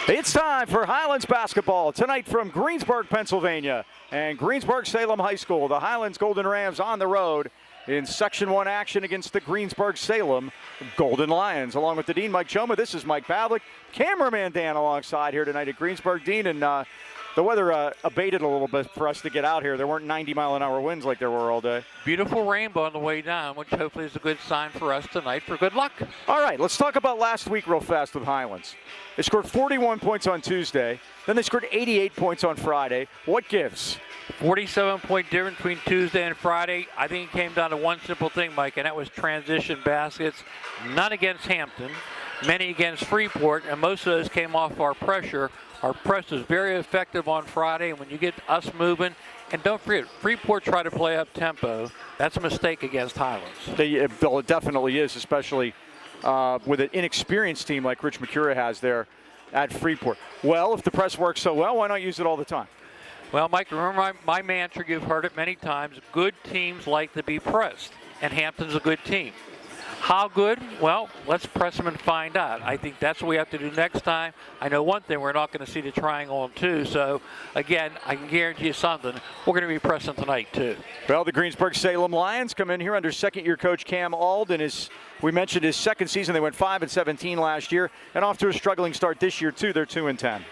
It's time for Highlands basketball tonight from Greensburg, Pennsylvania, and Greensburg Salem High School. The Highlands Golden Rams on the road in Section 1 action against the Greensburg Salem Golden Lions. Along with the Dean, Mike Choma, this is Mike Pavlik. Cameraman Dan alongside here tonight at Greensburg. Dean, and the weather abated a little bit for us to get out here. There weren't 90-mile-an-hour winds like there were all day. Beautiful rainbow on the way down, which hopefully is a good sign for us tonight for good luck. All right, let's talk about last week real fast with Highlands. They scored 41 points on Tuesday. Then they scored 88 points on Friday. What gives? 47-point difference between Tuesday and Friday. I think it came down to one simple thing, Mike, and that was transition baskets. None against Hampton, many against Freeport, and most of those came off our pressure. Our press was very effective on Friday, and when you get us moving, and don't forget, Freeport tried to play up tempo. That's a mistake against Highlands. It definitely is, especially with an inexperienced team like Rich McCura has there at Freeport. Well, if the press works so well, why not use it all the time? Well, Mike, remember my mantra, you've heard it many times, good teams like to be pressed, and Hampton's a good team. How good? Well, let's press them and find out. I think that's what we have to do next time. I know one thing, we're not going to see the triangle on two, so again, I can guarantee you something. We're going to be pressing tonight, too. Well, the Greensburg Salem Lions come in here under second-year coach Cam Alden. We mentioned his second season. They went 5-17 last year, and off to a struggling start this year, too. They're 2-10.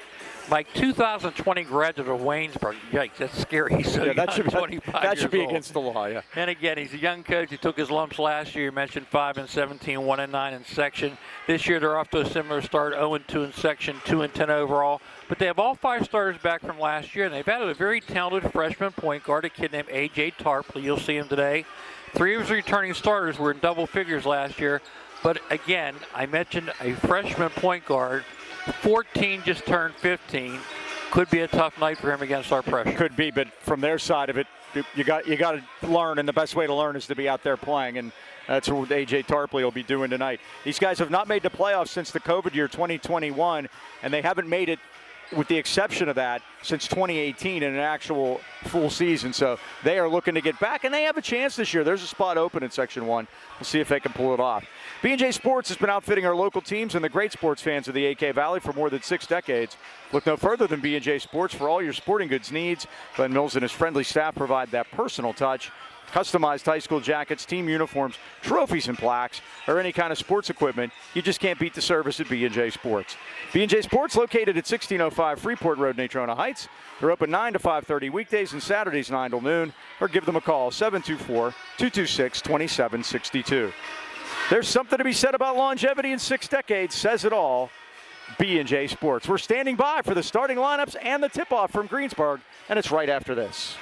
Mike, 2020 graduate of Waynesburg. Yikes, that's scary. He's so young, that should be old. Against the law, yeah. And again, he's a young coach. He took his lumps last year. You mentioned 5-17, 1-9 in section. This year they're off to a similar start, 0-2 in section, 2-10 overall. But they have all five starters back from last year, and they've added a very talented freshman point guard, a kid named A.J. Tarpley. You'll see him today. Three of his returning starters were in double figures last year. But again, I mentioned a freshman point guard. 14 just turned 15. Could be a tough night for him against our pressure. Could be, but from their side of it, you got to learn, and the best way to learn is to be out there playing, and that's what A.J. Tarpley will be doing tonight. These guys have not made the playoffs since the COVID year 2021, and they haven't made it, with the exception of that, since 2018 in an actual full season. So they are looking to get back, and they have a chance this year. There's a spot open in Section 1. We'll see if they can pull it off. B&J Sports has been outfitting our local teams and the great sports fans of the AK Valley for more than 6 decades. Look no further than B&J Sports for all your sporting goods needs. Glenn Mills and his friendly staff provide that personal touch. Customized high school jackets, team uniforms, trophies and plaques, or any kind of sports equipment. You just can't beat the service at B&J Sports. B&J Sports located at 1605 Freeport Road, Natrona Heights. They're open 9 to 5:30 weekdays and Saturdays 9 till noon, or give them a call, 724-226-2762. There's something to be said about longevity in 6 decades. Says it all. B&J Sports. We're standing by for the starting lineups and the tip-off from Greensburg, and it's right after this.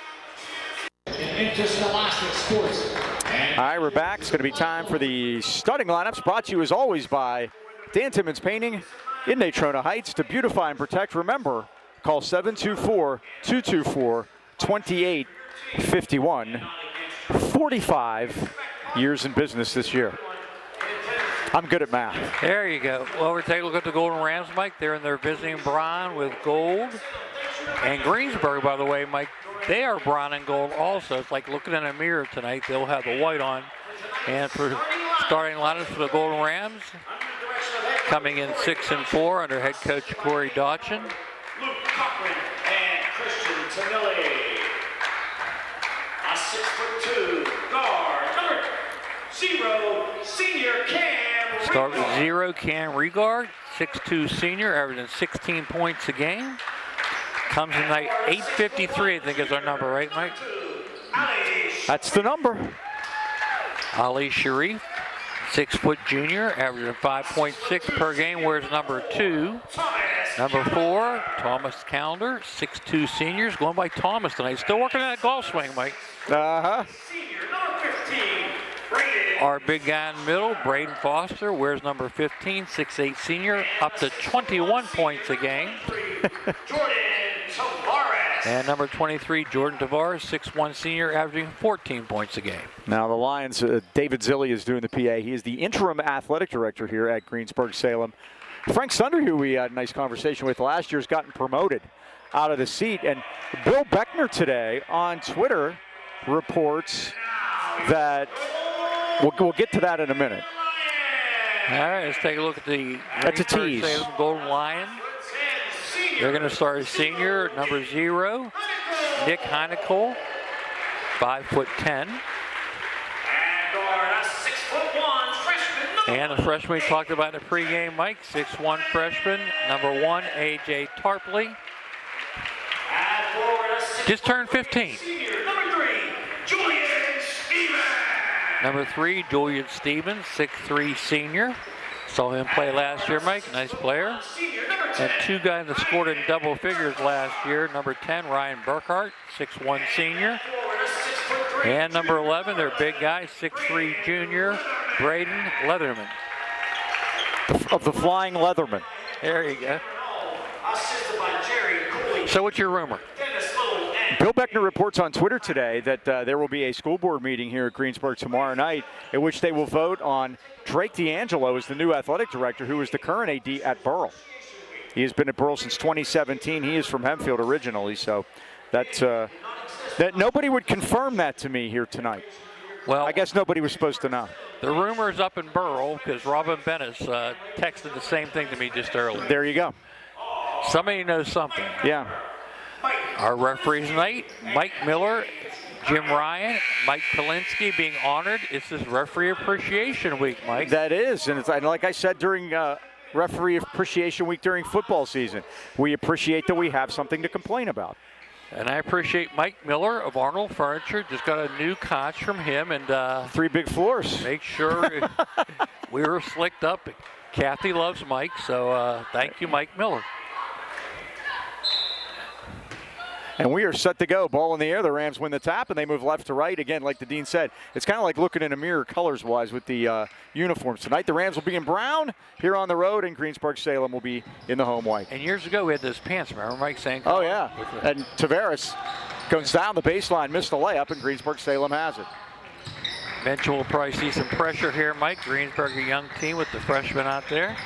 All right, we're back. It's going to be time for the starting lineups, brought to you as always by Dan Timmons Painting in Natrona Heights. To beautify and protect, remember, call 724-224-2851. 45 years in business this year. I'm good at math. There you go. Well, we're taking a look at the Golden Rams, Mike. They're in their visiting brown with gold. And Greensburg, by the way, Mike, they are brown and gold also. It's like looking in a mirror tonight. They'll have the white on. And for starting lineups for the Golden Rams, coming in 6-4 under head coach Corey Dodson. Luke Cochran and Christian Tanilli. A 6'2" guard, number 0, senior Cam. Start with 0, Cam Regard, 6'2" senior, averaging 16 points a game. Comes in tonight, 8:53, I think is our number, right, Mike? That's the number. Ali Sharif, 6' junior, averaging 5.6 per game, wears number 2. Number 4, Thomas Calendar, 6'2" seniors, going by Thomas tonight. Still working on that golf swing, Mike. Uh-huh. Senior, number 15, Braden. Our big guy in the middle, Braden Foster, wears number 15, 6'8" senior, up to 21 points a game. Jordan Tavares. And number 23, Jordan Tavares, 6'1" senior, averaging 14 points a game. Now the Lions, David Zilli is doing the PA. He is the interim athletic director here at Greensburg Salem. Frank Sunder, who we had a nice conversation with last year, has gotten promoted out of the seat. And Bill Beckner today on Twitter reports that, we'll get to that in a minute. All right, let's take a look at the That's a tease. Salem Golden Lion. They're going to start a senior, number 0, Nick Heinekel, 5'10". And guard, a 6'1" freshman. And the freshman we talked about in the pregame, Mike, 6'1" freshman, number 1, A.J. Tarpley. And forward, a 6'1" Just turned 15. senior, number 3, Julian Stevens. Number 3, Julian Stevens, 6'3" senior. Saw him play last year, Mike. Nice player. Senior, number 10. And 2 guys that scored in double figures last year. Number 10, Ryan Burkhart, 6'1" senior. Forward, a 6'3" And number 11, their big guy, 6'3" junior, Braden Leatherman. Of the Flying Leatherman. There you go. Assisted by Jerry Cooley. So what's your rumor? Dennis Little and Bill Beckner reports on Twitter today that there will be a school board meeting here at Greensburg tomorrow night in which they will vote on Drake D'Angelo as the new athletic director, who is the current AD at Burrell. He has been at Burrell since 2017. He is from Hempfield originally, so that nobody would confirm that to me here tonight. Well, I guess nobody was supposed to know. the rumor is up in Burrell because Robin Bennis texted the same thing to me just earlier. There you go. Somebody knows something. Yeah. Our referees tonight, Mike Miller, Jim Ryan, Mike Polinsky being honored. It's this Referee Appreciation Week, Mike. That is, and it's like I said during Referee Appreciation Week during football season, we appreciate that we have something to complain about. And I appreciate Mike Miller of Arnold Furniture. Just got a new conch from him, and 3 big floors. make sure we were slicked up. Kathy loves Mike, so thank you, Mike Miller. And we are set to go. Ball in the air. The Rams win the tap, and they move left to right. Again, like the Dean said, it's kind of like looking in a mirror colors-wise with the uniforms. Tonight, the Rams will be in brown here on the road, and Greensburg Salem will be in the home white. And years ago, we had those pants. Remember Mike saying? Oh, yeah. And Tavares goes down the baseline, missed the layup, and Greensburg Salem has it. Eventually, we'll probably see some pressure here, Mike. Greensburg, a young team with the freshmen out there.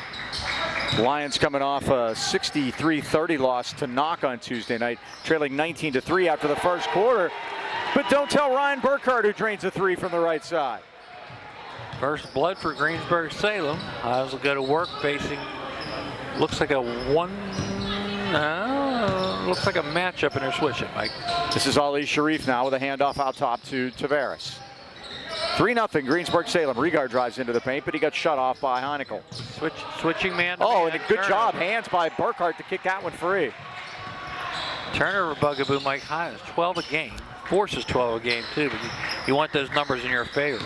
Lions coming off a 63-30 loss to Knock on Tuesday night, trailing 19-3 after the first quarter. But don't tell Ryan Burkhart, who drains a 3 from the right side. First blood for Greensburg Salem. Highlands will go to work facing, looks like a matchup, and they're switching, Mike. This is Ali Sharif now with a handoff out top to Tavares. 3-0 Greensburg Salem. Regard drives into the paint, but he got shut off by Heinekel. Switching man. Oh, and a good job. Hands by Burkhart to kick that one free. Turnover bugaboo, Mike Highlands. 12 a game. Forces 12 a game, too, but you want those numbers in your favor.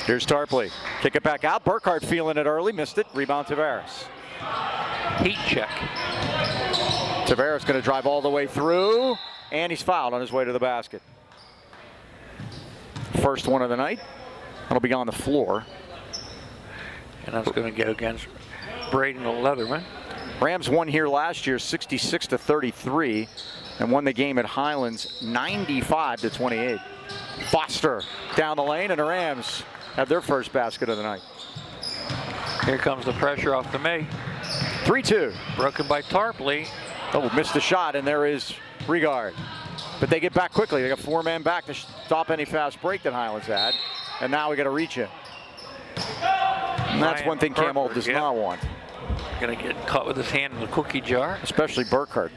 Here's Tarpley. Kick it back out. Burkhart feeling it early. Missed it. Rebound Tavares. Heat check. Tavares going to drive all the way through, and he's fouled on his way to the basket. First one of the night. That'll be on the floor. And that's going to go against Braden Leatherman. Rams won here last year 66-33 and won the game at Highlands 95-28. Foster down the lane, and the Rams have their first basket of the night. Here comes the pressure off the May. 3-2. Broken by Tarpley. Oh, missed the shot, and there is Regard. But they get back quickly. They got 4 men back to stop any fast break that Highlands had. And now we got to reach it. And that's one thing Camel does not want. Going to get caught with his hand in the cookie jar. Especially Burkhart.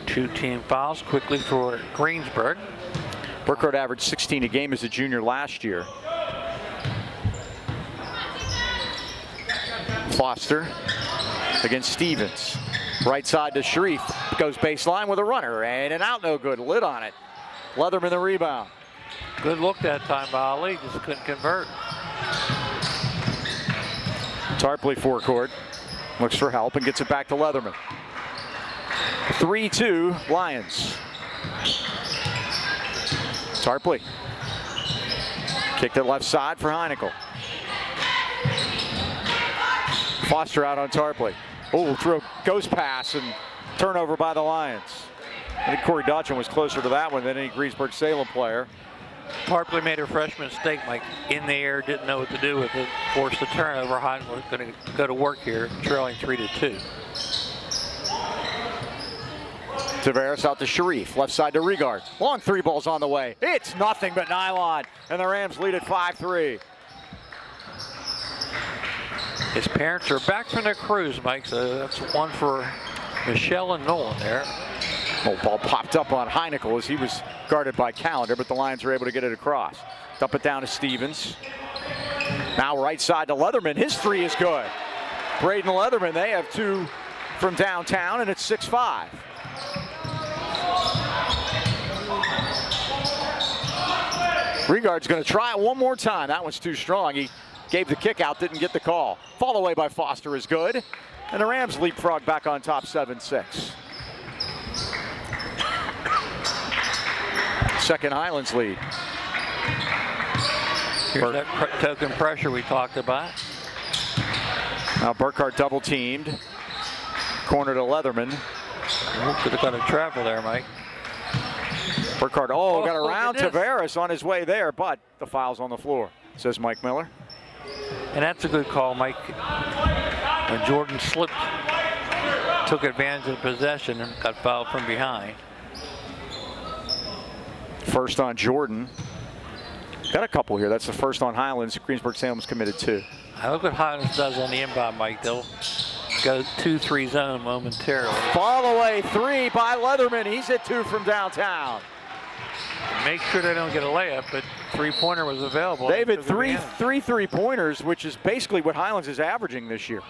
2 team fouls quickly for Greensburg. Burkhart averaged 16 a game as a junior last year. Foster against Stevens. Right side to Sharif. Goes baseline with a runner. And an out, no good. Lid on it. Leatherman the rebound. Good look that time by Ali. Just couldn't convert. Tarpley forecourt. Looks for help and gets it back to Leatherman. 3-2 Lions. Tarpley. Kicked it left side for Heinekel. Foster out on Tarpley. Oh, throw ghost pass and turnover by the Lions. I think Corey Dodson was closer to that one than any Greensburg Salem player. Tarpley made a freshman mistake, Mike. In the air, didn't know what to do with it. Forced a turnover. Highlands was going to go to work here, trailing 3-2. Tavares out to Sharif. Left side to Regard. Long 3 balls on the way. It's nothing but nylon. And the Rams lead at 5-3. His parents are back from their cruise, Mike, so that's one for Michelle and Nolan there. Well, ball popped up on Heineckel as he was guarded by Callender, but the Lions were able to get it across. Dump it down to Stevens. Now right side to Leatherman. His three is good. Braden Leatherman, they have two from downtown, and it's 6-5. Rigard's going to try it one more time. That one's too strong. He gave the kick out, didn't get the call. Fall away by Foster is good. And the Rams leapfrog back on top 7-6. Second Highlands lead. Here's that token pressure we talked about. Now Burkhardt double teamed. Corner to Leatherman. Could have got a travel there, Mike. Burkhardt, got around look at this. Tavares on his way there, but the foul's on the floor, says Mike Miller. And that's a good call, Mike. When Jordan slipped, took advantage of the possession and got fouled from behind. First on Jordan. Got a couple here. That's the first on Highlands. Greensburg Salem's committed 2. I look what Highlands does on the inbound, Mike. They'll go 2-3 zone momentarily. Fall away 3 by Leatherman. He's hit 2 from downtown. Make sure they don't get a layup, but three-pointer was available. They've hit three 3-pointers, which is basically what Highlands is averaging this year.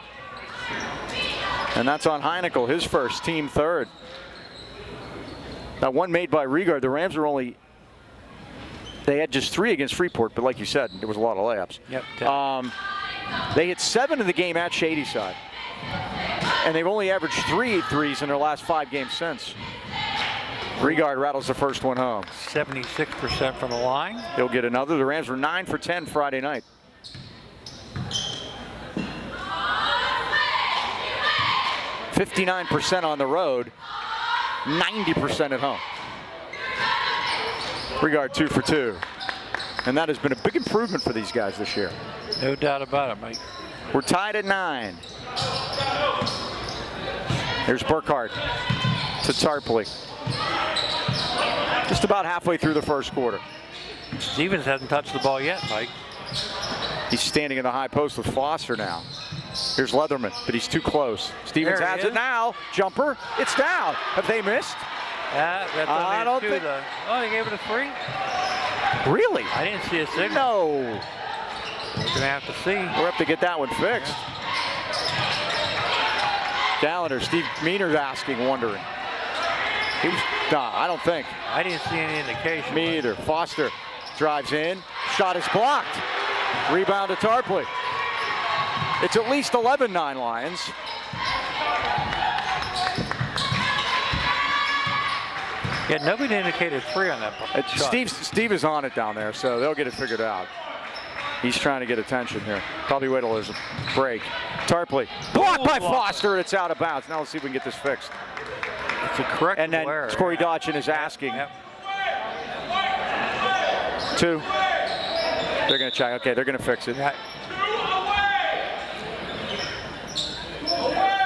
And that's on Heineckel, his first, team third. That one made by Rigard. The Rams are they had just 3 against Freeport, but like you said, there was a lot of layups. Yep. They hit 7 in the game at Shadyside. And they've only averaged 3 threes in their last 5 games since. Rigard rattles the first one home. 76% from the line. He'll get another. The Rams were 9 for 10 Friday night. %59% on the road, 90% at home. Rigard 2 for 2. And that has been a big improvement for these guys this year. No doubt about it, Mike. We're tied at 9. Here's Burkhardt to Tarpley. Just about halfway through the first quarter. Stevens hasn't touched the ball yet, Mike. He's standing in the high post with Foster now. Here's Leatherman, but he's too close. Stevens There he has it is. now. Jumper. It's down. Have they missed? That's I don't think. Oh, they gave it a 3? Really? I didn't see a signal. No. We're going to have to see. We'll have to get that one fixed. Callender, Steve Meaner's asking, wondering. He was, I don't think. I didn't see any indication. Me either. Foster drives in. Shot is blocked. Rebound to Tarpley. It's at least 11-9 Lions. Yeah, nobody indicated 3 on that shot. Steve is on it down there, so they'll get it figured out. He's trying to get attention here. Probably wait till there's a break. Tarpley. Blocked by Foster. It's out of bounds. Now let's see if we can get this fixed. It's a correct And then error. Corey Dodgen is asking. Yep. 2. They're going to check. Okay, they're going to fix it. Yeah.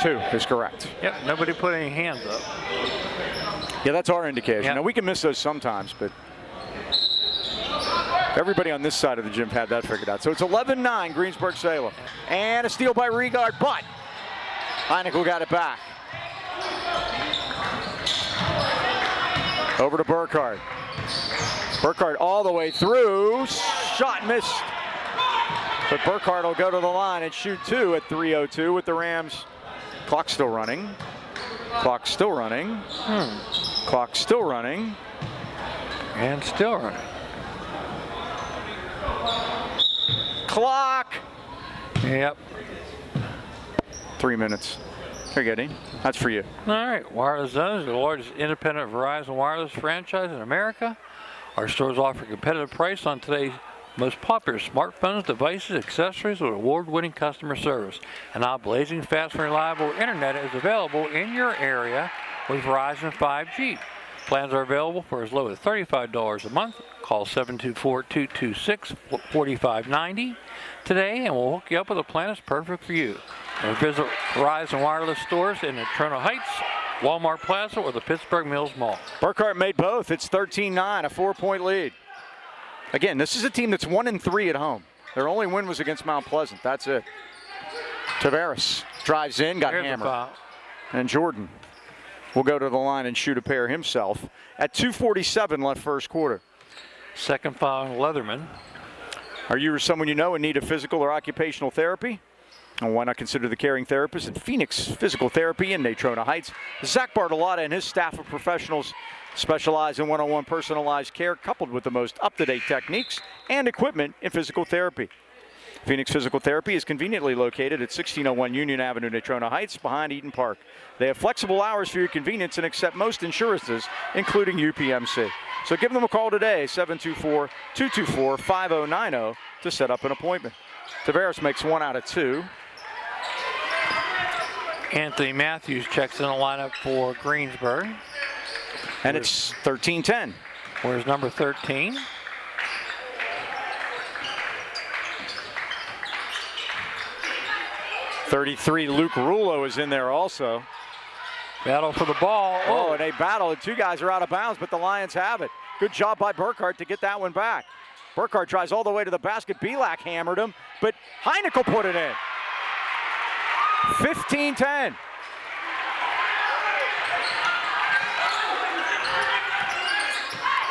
2 is correct. Yep, nobody put any hands up. Yeah, that's our indication. Yep. Now, we can miss those sometimes, but everybody on this side of the gym had that figured out. So it's 11-9, Greensburg Salem. And a steal by Rigard, but Heineckel got it back. Over to Burkhardt. Burkhardt all the way through. Shot missed. But Burkhardt will go to the line and shoot 2 at 3:02 with the Rams. Clock still running. Clock still running. Clock still running. And still running. Clock. Yep. 3 minutes. Here you go, Dean. That's for you. All right, Wireless Zone is the largest independent Verizon wireless franchise in America. Our stores offer competitive price on today's most popular smartphones, devices, accessories with award-winning customer service. And now blazing fast and reliable internet is available in your area with Verizon 5G. Plans are available for as low as $35 a month. Call 724-226-4590 today and we'll hook you up with a plan that's perfect for you. And visit Verizon Wireless stores in the Toronto Heights, Walmart Plaza, or the Pittsburgh Mills Mall. Burkhardt made both. It's 13-9, a 4-point lead. Again, this is a team that's 1-3 at home. Their only win was against Mount Pleasant. That's it. Tavares drives in, got There's a hammered. foul. And Jordan will go to the line and shoot a pair himself at 2:47 left first quarter. Second foul on Leatherman. Are you or someone you know in need of physical or occupational therapy? Well, why not consider the caring therapist at Phoenix Physical Therapy in Natrona Heights? Zach Bartolotta and his staff of professionals specialize in one-on-one personalized care coupled with the most up-to-date techniques and equipment in physical therapy. Phoenix Physical Therapy is conveniently located at 1601 Union Avenue, Natrona Heights, behind Eaton Park. They have flexible hours for your convenience and accept most insurances, including UPMC. So give them a call today, 724-224-5090, to set up an appointment. Tavares makes 1 out of 2. Anthony Matthews checks in the lineup for Greensburg. And it's 13-10. Where's number 13? .33 Luke Rulo is in there also. Battle for the ball. Oh, and they battle, and 2 guys are out of bounds, but the Lions have it. Good job by Burkhart to get that one back. Burkhart tries all the way to the basket. Belak hammered him, but Heineke will put it in. 15-10.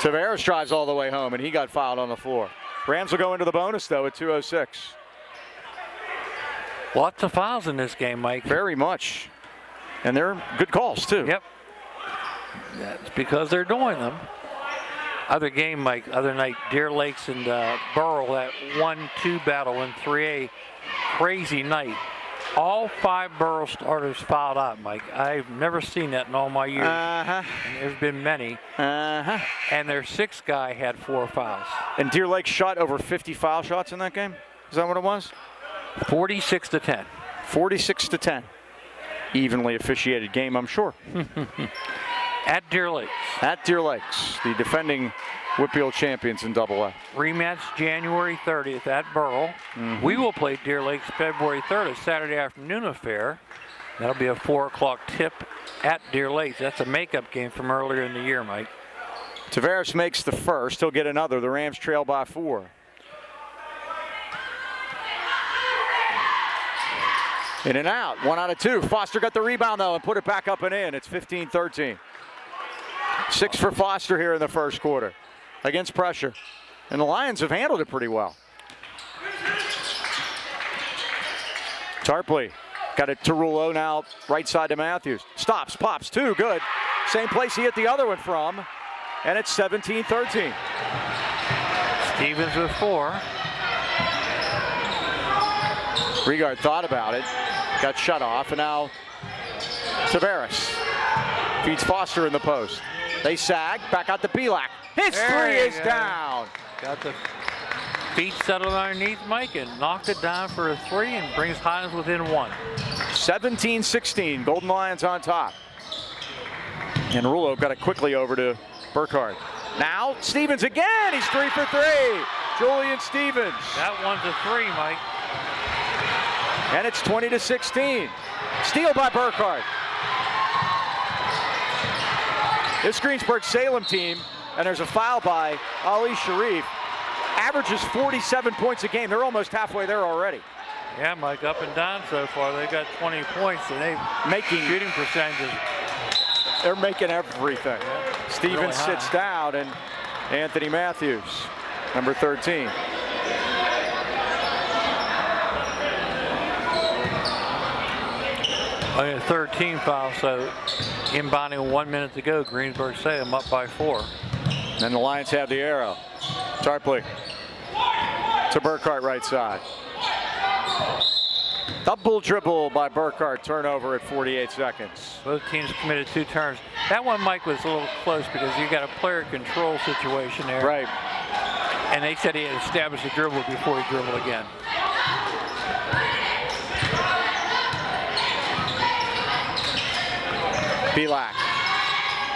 Tavares drives all the way home, and he got fouled on the floor. Rams will go into the bonus, though, at 2:06. Lots of fouls in this game, Mike. Very much. And they're good calls, too. Yep. That's because they're doing them. Other game, Mike, other night, Deer Lakes and Burrell, that 1-2 battle in 3A. Crazy night. All 5 Burrell starters fouled out, Mike. I've never seen that in all my years. And there's been many. And their 6th guy had 4 fouls. And Deer Lake shot over 50 foul shots in that game? Is that what it was? 46-10. 46-10. Evenly officiated game, I'm sure. At Deer Lakes. At Deer Lakes, the defending Whitfield champions in AA. Rematch January 30th at Burrell. We will play Deer Lakes February 3rd, a Saturday afternoon affair. That'll be a 4 o'clock tip at Deer Lakes. That's a makeup game from earlier in the year, Mike. Tavares makes the first. He'll get another. The Rams trail by 4. In and out, 1 out of 2. Foster got the rebound, though, and put it back up and in. It's 15-13. 6 for Foster here in the first quarter against pressure. And the Lions have handled it pretty well. Tarpley got it to Rulo now, right side to Matthews. Stops, pops, 2, good. Same place he hit the other one from. And it's 17-13. Stevens with 4. Regard thought about it, got shut off, and now Tavares feeds Foster in the post. They sag, back out to Belak. His There 3 you is go. down. Got the feet settled underneath Mike and knocked it down for a 3 and brings Highlands within 1. 17-16, Golden Lions on top. And Rulo got it quickly over to Burkhart. Now Stevens again, he's 3 for 3. Julian Stevens. That one's a 3, Mike. And it's 20-16. Steal by Burkhart. This Greensburg Salem team, and there's a foul by Ali Sharif, averages 47 points a game. They're almost halfway there already. Yeah, Mike, up and down so far. They got 20 points, and they Making, shooting percentages. they're making everything. Yeah, Stevens really high. sits down, and Anthony Matthews, number 13. Only 13 fouls, so inbounding 1 minute to go. Greensburg Salem up by 4. Then the Lions have the arrow. Tarpley to Burkhart, right side. Double dribble by Burkhart, turnover at 48 seconds. Both teams committed 2 turns. That one, Mike, was a little close because you got a player control situation there. Right. And they said he had established a dribble before he dribbled again. Belak.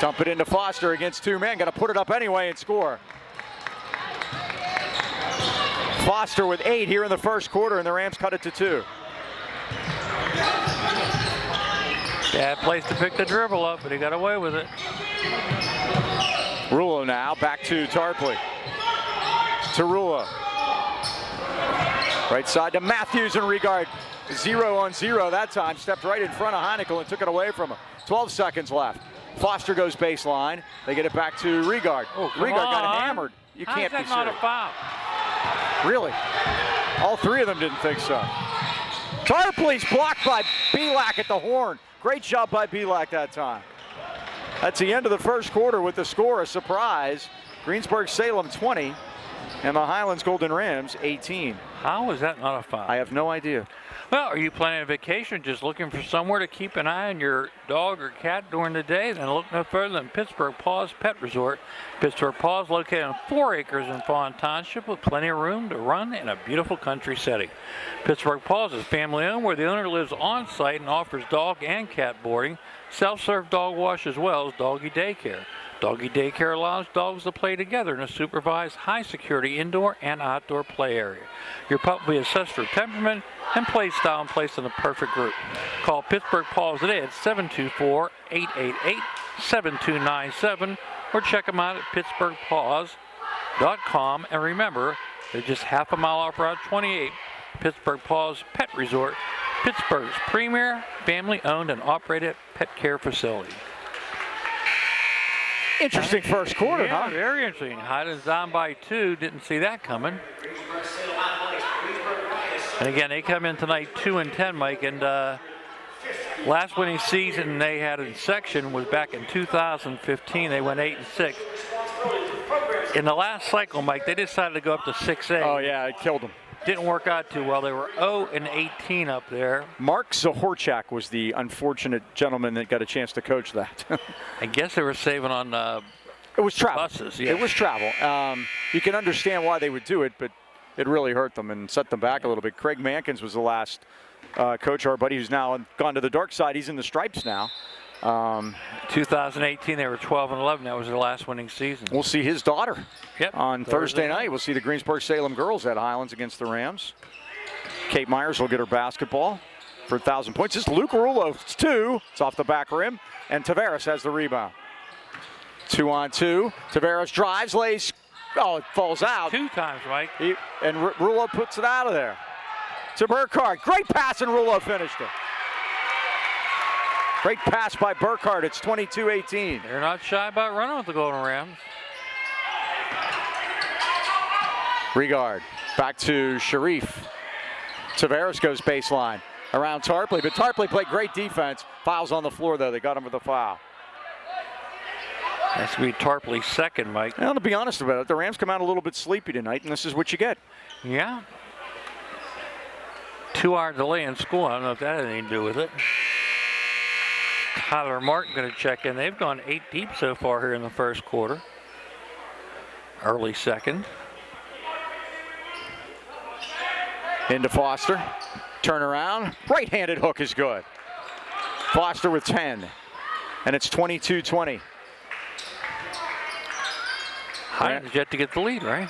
Dump it into Foster against 2 men. Got to put it up anyway and score. Foster with 8 here in the first quarter, and the Rams cut it to 2. Bad place to pick the dribble up, but he got away with it. Rulo now back to Tarpley. To Rulo. Right side to Matthews, and Regard 0-on-0 that time. Stepped right in front of Heineckel and took it away from him. 12 seconds left. Foster goes baseline. They get it back to Regard. Oh, come Regard got on. hammered. You How can't is be that not serious. a foul? Really? All three of them didn't think so. Tarpley's blocked by Belak at the horn. Great job by Belak that time. That's the end of the first quarter with the score, a surprise. Greensburg Salem 20 and the Highlands Golden Rams 18. How is that not a foul? I have no idea. Well, are you planning a vacation, just looking for somewhere to keep an eye on your dog or cat during the day? Then look no further than Pittsburgh Paws Pet Resort. Pittsburgh Paws, located on 4 acres in Fawn Township with plenty of room to run in a beautiful country setting. Pittsburgh Paws is family-owned, where the owner lives on-site and offers dog and cat boarding, self-serve dog wash, as well as doggy daycare. Doggy daycare allows dogs to play together in a supervised, high-security indoor and outdoor play area. Your pup will be assessed for temperament and play style and placed in the perfect group. Call Pittsburgh Paws today at 724-888-7297 or check them out at pittsburghpaws.com. And remember, they're just half a mile off Route 28. Pittsburgh Paws Pet Resort, Pittsburgh's premier family-owned and operated pet care facility. Interesting first quarter, Yeah, huh? very interesting. Highlands down by 2. Didn't see that coming. And again, they come in tonight 2-10, Mike. And last winning season they had in section was back in 2015. They went 8-6. In the last cycle, Mike, they decided to go up to 6A. Oh, yeah, it killed them. Didn't work out too well. They were 0-18 up there. Mark Zahorchak was the unfortunate gentleman that got a chance to coach that. I guess they were saving on It was travel. buses. Yeah. It was travel. You can understand why they would do it, but it really hurt them and set them back a little bit. Craig Mankins was the last coach, our buddy who's now gone to the dark side. He's in the stripes now. 2018, they were 12-11. That was their last winning season. We'll see his daughter Yep. on Thursday night. We'll see the Greensburg Salem girls at Highlands against the Rams. Kate Myers will get her basketball for 1,000 points. This is Luke Rullo. It's 2. It's off the back rim, and Tavares has the rebound. 2-on-2. Tavares drives, lays. Oh, it falls out. 2 times, Mike. And Rullo puts it out of there. To Burkhardt. Great pass, and Rullo finished it. Great pass by Burkhardt. It's 22-18. They're not shy about running with the Golden Rams. Regard. Back to Sharif. Tavares goes baseline. Around Tarpley, but Tarpley played great defense. Fouls on the floor, though. They got him with a foul. That's going to be Tarpley's second, Mike. Well, to be honest about it, the Rams come out a little bit sleepy tonight, and this is what you get. Yeah. 2-hour delay in school. I don't know if that had anything to do with it. Tyler Martin going to check in. They've gone 8 deep so far here in the first quarter. Early second. Into Foster. Turn around. Right-handed hook is good. Foster with 10. And it's 22-20. Highlands yet to get the lead, right?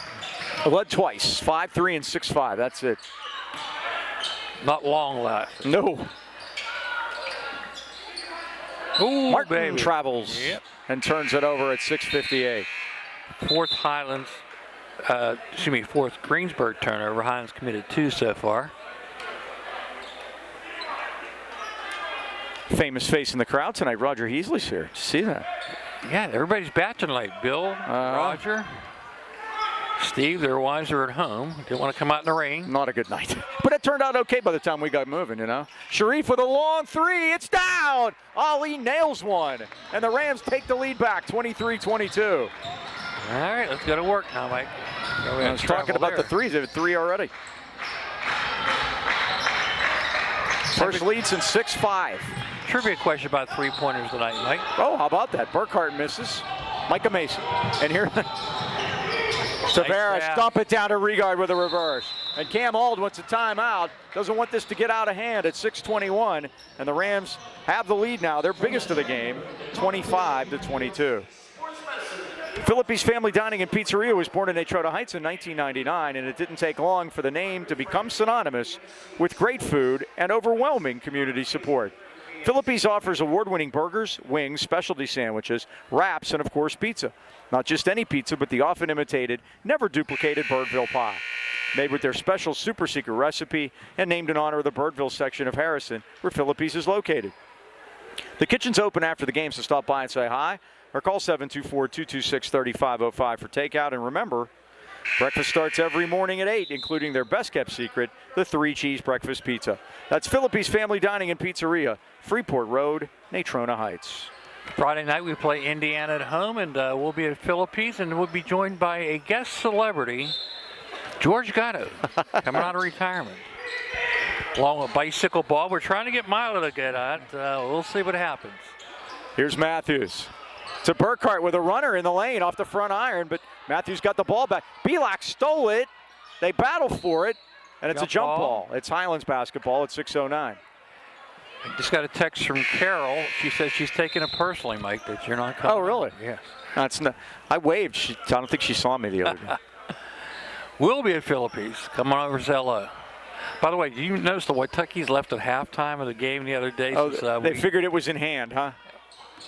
Led twice. 5-3 and 6-5. That's it. Not long left. No. Ooh, Martin baby. travels and turns it over at 6:58. Fourth Greensburg turnover. Highlands committed 2 so far. Famous face in the crowd tonight. Roger Heasley's here. Did you see that? Yeah, everybody's batching tonight. Bill, Roger, Steve, their wives are at home. Didn't want to come out in the rain. Not a good night. But it turned out okay by the time we got moving, you know. Sharif with a long 3. It's down. Ali nails one. And the Rams take the lead back, 23-22. All right, let's go to work now, Mike. I was talking about the threes. They have 3 already. First lead since 6-5. Trivia question about 3-pointers tonight, Mike. Oh, how about that? Burkhardt misses. Micah Mason. And here, Tavares dump it down to Regard with a reverse. And Cam Ald wants a timeout. Doesn't want this to get out of hand at 6:21. And the Rams have the lead now. Their biggest of the game, 25-22. Philippe's Family Dining and Pizzeria was born in Natrota Heights in 1999, and it didn't take long for the name to become synonymous with great food and overwhelming community support. Philippe's offers award-winning burgers, wings, specialty sandwiches, wraps, and of course pizza. Not just any pizza, but the often imitated, never duplicated Birdville pie. made with their special super secret recipe and named in honor of the Birdville section of Harrison, where Philippe's is located. The kitchen's open after the game, so stop by and say hi, or call 724-226-3505 for takeout. And remember, breakfast starts every morning at 8, including their best-kept secret, the 3-cheese breakfast pizza. That's Philippe's Family Dining and Pizzeria, Freeport Road, Natrona Heights. Friday night we play Indiana at home, and we'll be at Philippe's, and we'll be joined by a guest celebrity, George Gatto, coming out of retirement. Along with bicycle ball, we're trying to get Milo to get at. We'll see what happens. Here's Matthews. To Burkhart with a runner in the lane off the front iron, but Matthews got the ball back. Belak stole it. They battle for it, and it's a jump ball. It's Highlands basketball at 6:09. I just got a text from Carol. She says she's taking it personally, Mike, that you're not coming. Oh, really? Yes. That's not, I waved. I don't think she saw me the other day. We'll be at Philippe's. Come on over, say hello. By the way, do you notice the Waitukis left at halftime of the game the other day? Oh, since, they figured it was in hand, huh?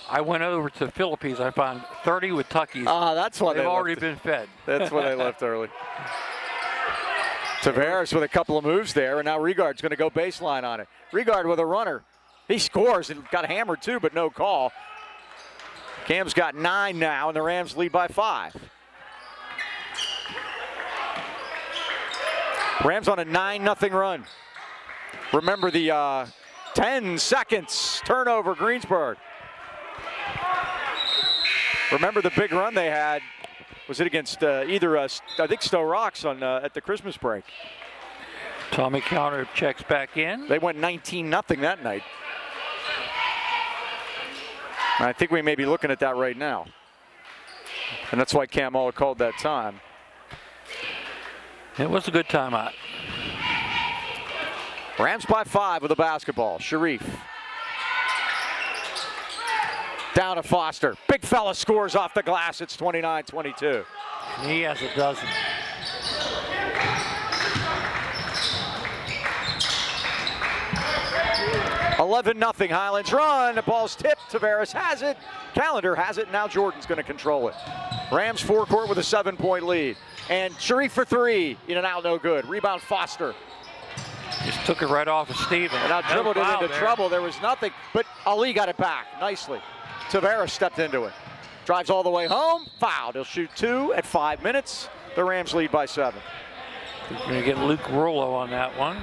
I went over to Philippe's. I found 30 Waitukis. That's why they've already been fed. That's why they left early. Tavares with a couple of moves there, and now Regard's going to go baseline on it. Regard with a runner. He scores and got hammered too, but no call. Cam's got 9 now, and the Rams lead by 5. Rams on a 9-0 run. Remember the 10 seconds turnover, Greensburg. Remember the big run they had. Was it against either, I think, Stowe Rocks on at the Christmas break? Tommy Counter checks back in. They went 19-0 that night. And I think we may be looking at that right now. And that's why Cam Muller called that time. It was a good timeout. Rams by 5 with a basketball. Sharif. Down to Foster. Big fella scores off the glass. It's 29-22. He has a dozen. $11-0 Highlands run. The ball's tipped. Tavares has it. Callender has it. Now Jordan's going to control it. Rams forecourt with a 7-point lead. And Sharif for 3. In and out, no good. Rebound Foster. Just took it right off of Stevens. And now dribbled it into there. trouble. There was nothing, but Ali got it back nicely. Tavares stepped into it. Drives all the way home. Fouled. He'll shoot 2 at 5 minutes. The Rams lead by 7. We're going to get Luke Rollo on that one.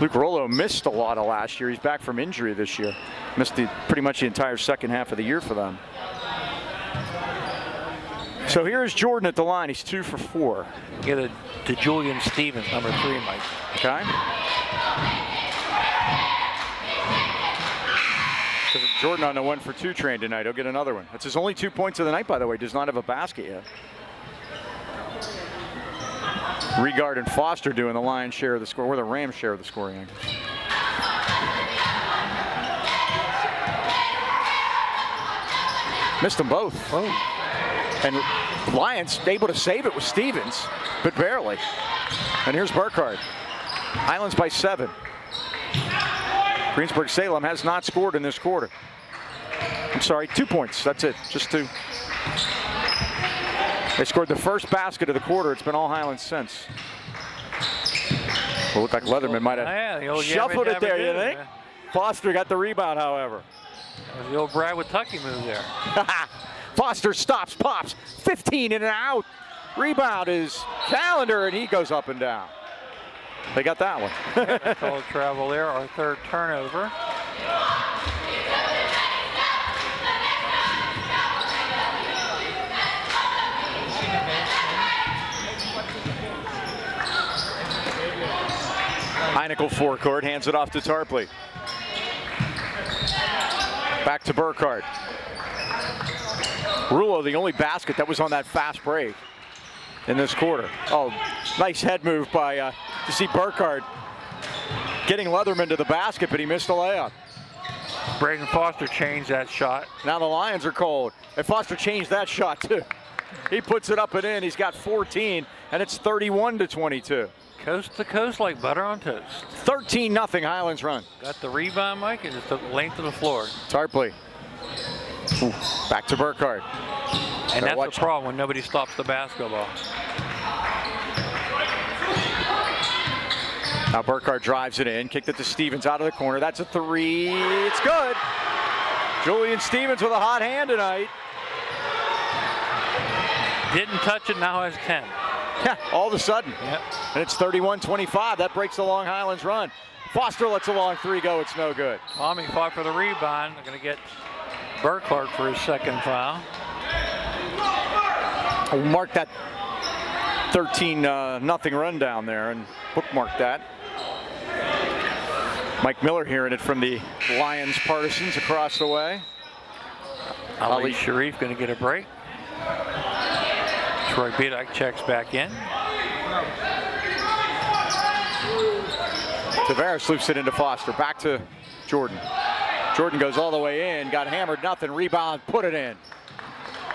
Luke Rollo missed a lot of last year. He's back from injury this year. Missed pretty much the entire second half of the year for them. So here's Jordan at the line. He's 2 for 4. Get it to Julian Stevens, number 3, Mike. Okay. Jordan on the 1 for 2 train tonight. He'll get another one. That's his only 2 points of the night, by the way. Does not have a basket yet. Regard and Foster doing the lion's share of the score, or the Rams' share of the scoring. Missed them both. Oh. And Lions able to save it with Stevens, but barely. And here's Burkhart. Highlands by 7. Greensburg Salem has not scored in this quarter. I'm sorry, 2 points. That's it. Just 2. They scored the first basket of the quarter. It's been all Highlands since. Well, looked like Leatherman might have shuffled it there, you think? Foster got the rebound, however. That was the old Brad Watucky move there. Foster stops, pops, 15 in and out. Rebound is Callender, and he goes up and down. They got that one. Called travel there, our 3rd turnover. Heineckel forecourt, hands it off to Tarpley. Back to Burkhart. Rulo, the only basket that was on that fast break in this quarter. Oh, nice head move by, you see Burkhart getting Leatherman to the basket, but he missed a layup. Braden Foster changed that shot. Now the Lions are cold. And Foster changed that shot too. He puts it up and in. He's got 14, and it's 31-22. Coast to coast like butter on toast. 13-0 Highlands run. Got the rebound, Mike, and just took the length of the floor. Tarpley. Ooh, back to Burkhart. And that's the problem when nobody stops the basketball. Now Burkhardt drives it in, kicked it to Stevens out of the corner. That's a three. It's good. Julian Stevens with a hot hand tonight. Didn't touch it, now has 10. Yeah, all of a sudden. Yep. And it's 31-25. That breaks the Long Highlands run. Foster lets a long three go. It's no good. Tommy fought for the rebound. They're going to get Burkhardt for his second foul. I'll mark that 13-0 run down there and bookmark that. Mike Miller hearing it from the Lions partisans across the way. Ali Sharif going to get a break. Troy Bedak checks back in. Tavares loops it into Foster. Back to Jordan. Jordan goes all the way in. Got hammered, nothing. Rebound, put it in.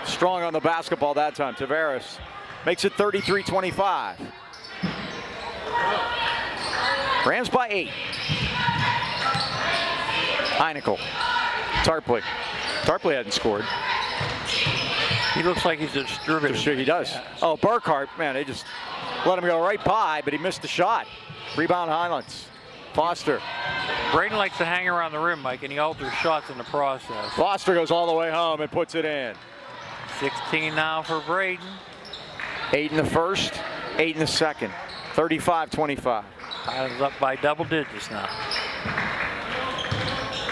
Strong on the basketball that time. Tavares makes it 33-25. Rams by 8. Heineckel. Tarpley. Tarpley hadn't scored. He looks like he's a distributor. Sure he does. Oh, Burkhardt, man, they just let him go right by, but he missed the shot. Rebound Highlands. Foster. Braden likes to hang around the rim, Mike, and he alters shots in the process. Foster goes all the way home and puts it in. 16 now for Braden. 8 in the first, 8 in the second. 35-25. Highlands up by double digits now.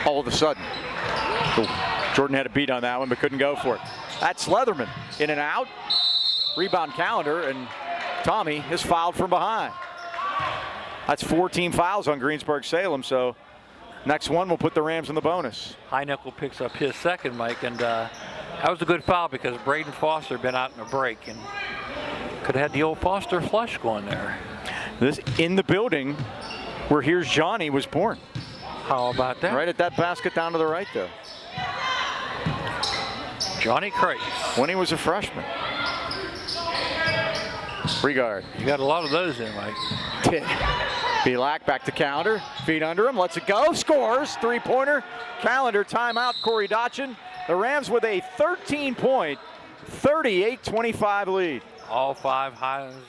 All of a sudden. Ooh, Jordan had a beat on that one, but couldn't go for it. That's Leatherman. In and out. Rebound Calendar, and Tommy is fouled from behind. That's 14 fouls on Greensburg Salem, so next one will put the Rams in the bonus. Highnickel picks up his second, Mike, and that was a good foul because Braden Foster had been out in a break and could have had the old Foster flush going there. This in the building where Here's Johnny was born. How about that? Right at that basket down to the right there. Johnny Crace. When he was a freshman. Regard. You got a lot of those in, Mike. Pavlik back to Calendar. Feet under him. Lets it go. Scores. Three-pointer. Calendar timeout. Corey Dotchin. The Rams with a 13-point, 38-25 lead. All 5 Highlands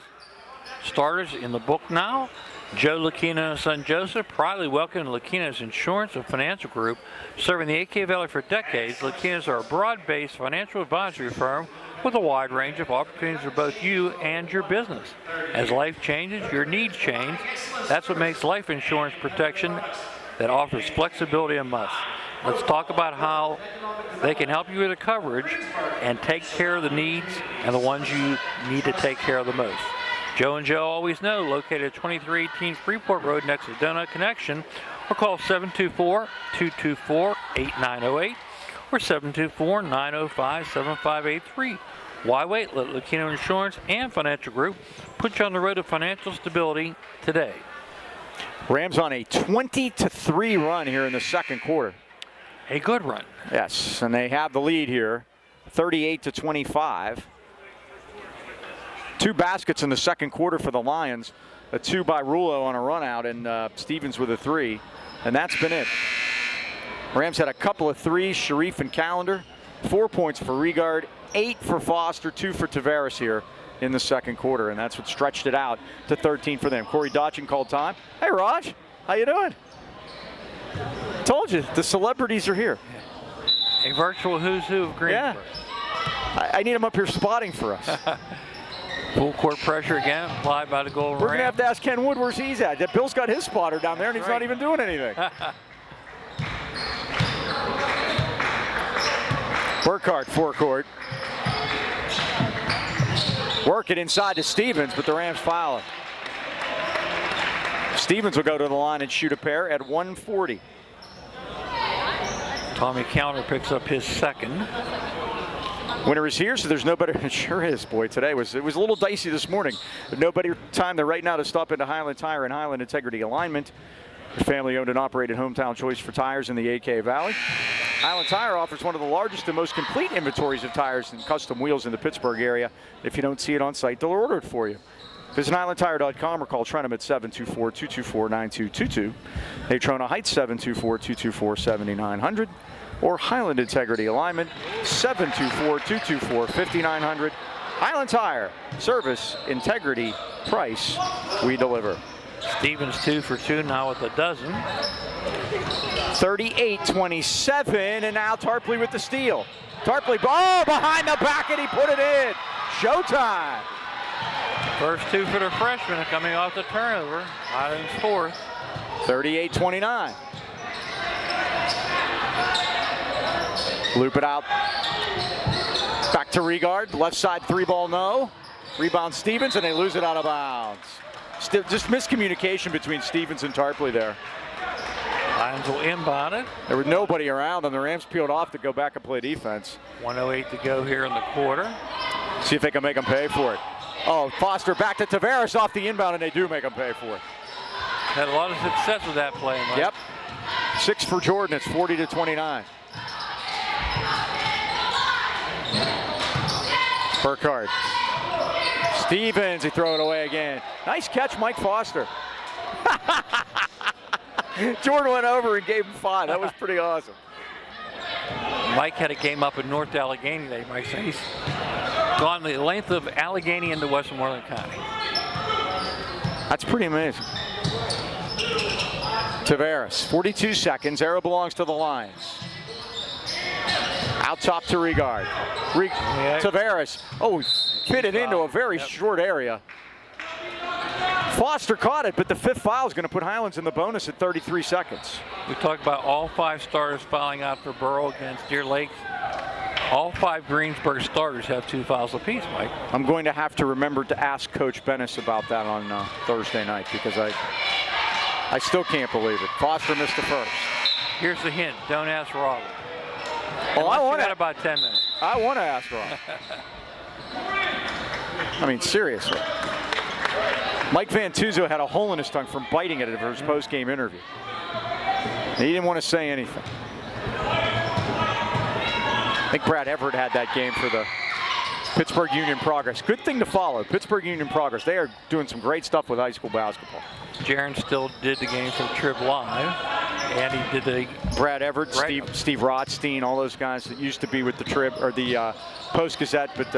starters in the book now. Joe Lakina and son Joseph proudly welcome Lakina's Insurance and Financial Group. Serving the AK Valley for decades, Lakina's are a broad-based financial advisory firm with a wide range of opportunities for both you and your business. As life changes, your needs change. That's what makes life insurance protection that offers flexibility a must. Let's talk about how they can help you with the coverage and take care of the needs and the ones you need to take care of the most. Joe and Joe Always Know, located at 2318 Freeport Road next to Donut Connection, or call 724-224-8908 or 724-905-7583. Why wait? Let Lucchino Insurance and Financial Group put you on the road to financial stability today. Rams on a 20-3 run here in the second quarter. A good run. Yes, and they have the lead here, 38-25. 2 baskets in the second quarter for the Lions. A 2 by Rulo on a run out, and Stevens with a 3. And that's been it. Rams had a couple of threes, Sharif and Calendar. 4 points for Regard, 8 for Foster, 2 for Tavares here in the second quarter. And that's what stretched it out to 13 for them. Corey Dotchin called time. Hey, Raj, how you doing? Told you, the celebrities are here. A virtual who's who of Greensburg. Yeah. I need them up here spotting for us. Full court pressure again, applied by the Golden We're going to Ram. have to ask Ken Wood where's he's at. Bill's got his spotter down there, and he's not even doing anything. Burkhardt, forecourt. Work it inside to Stevens, but the Rams foul him. Stevens will go to the line and shoot a pair at 140. Tommy Calendar picks up his second. Winter is here, so there's no better. It sure is, boy. Today was a little dicey this morning, but no better time than right now to stop into Highland Tire and Highland Integrity Alignment. The family-owned and operated hometown choice for tires in the AK Valley. Highland Tire offers one of the largest and most complete inventories of tires and custom wheels in the Pittsburgh area. If you don't see it on site, they'll order it for you. Visit HighlandTire.com or call Trenham at 724-224-9222. Natrona Heights 724-224-7900. Or Highland Integrity Alignment, 724-224-5900. Highland Tire, service, integrity, price, we deliver. Stevens 2 for 2 now with a dozen. 38-27, and now Tarpley with the steal. Tarpley, oh, behind the back, and he put it in. Showtime. First 2 for the freshman coming off the turnover. Highlands 4th. 38-29. Loop it out. Back to Regard. Left side 3-ball, no. Rebound Stevens, and they lose it out of bounds. Still, just miscommunication between Stevens and Tarpley there. Highlands will inbound it. There was nobody around, and the Rams peeled off to go back and play defense. 1:08 to go here in the quarter. See if they can make them pay for it. Oh, Foster back to Tavares off the inbound, and they do make them pay for it. Had a lot of success with that play, Mike. Yep. 6 for Jordan. It's 40-29. Burkhardt. Stevens, he throw it away again. Nice catch, Mike Foster. Jordan went over and gave him 5. That was pretty awesome. Mike had a game up in North Allegheny that you might say. He's gone the length of Allegheny into Westmoreland County. That's pretty amazing. Tavares, 42 seconds. Arrow belongs to the Lions. Out top to Regard. Tavares, oh, fit it into a very short area. Foster caught it, but the 5th foul is going to put Highlands in the bonus at 33 seconds. We talked about all 5 starters fouling out for Burrow against Deer Lake. All 5 Greensburg starters have 2 fouls apiece, Mike. I'm going to have to remember to ask Coach Bennis about that on Thursday night because I still can't believe it. Foster missed the first. Here's the hint. Don't ask Robert. Oh, I want to. About 10 minutes. I want to ask Rob. I mean, seriously. Mike Vantuzzo had a hole in his tongue from biting it for his post-game interview. He didn't want to say anything. I think Brad Everett had that game for the Pittsburgh Union Progress. Good thing to follow. Pittsburgh Union Progress. They are doing some great stuff with high school basketball. Jaron still did the game for the Trib Live. And he did the Brad Everett, Steve Rothstein, all those guys that used to be with the Trib or the Post-Gazette, but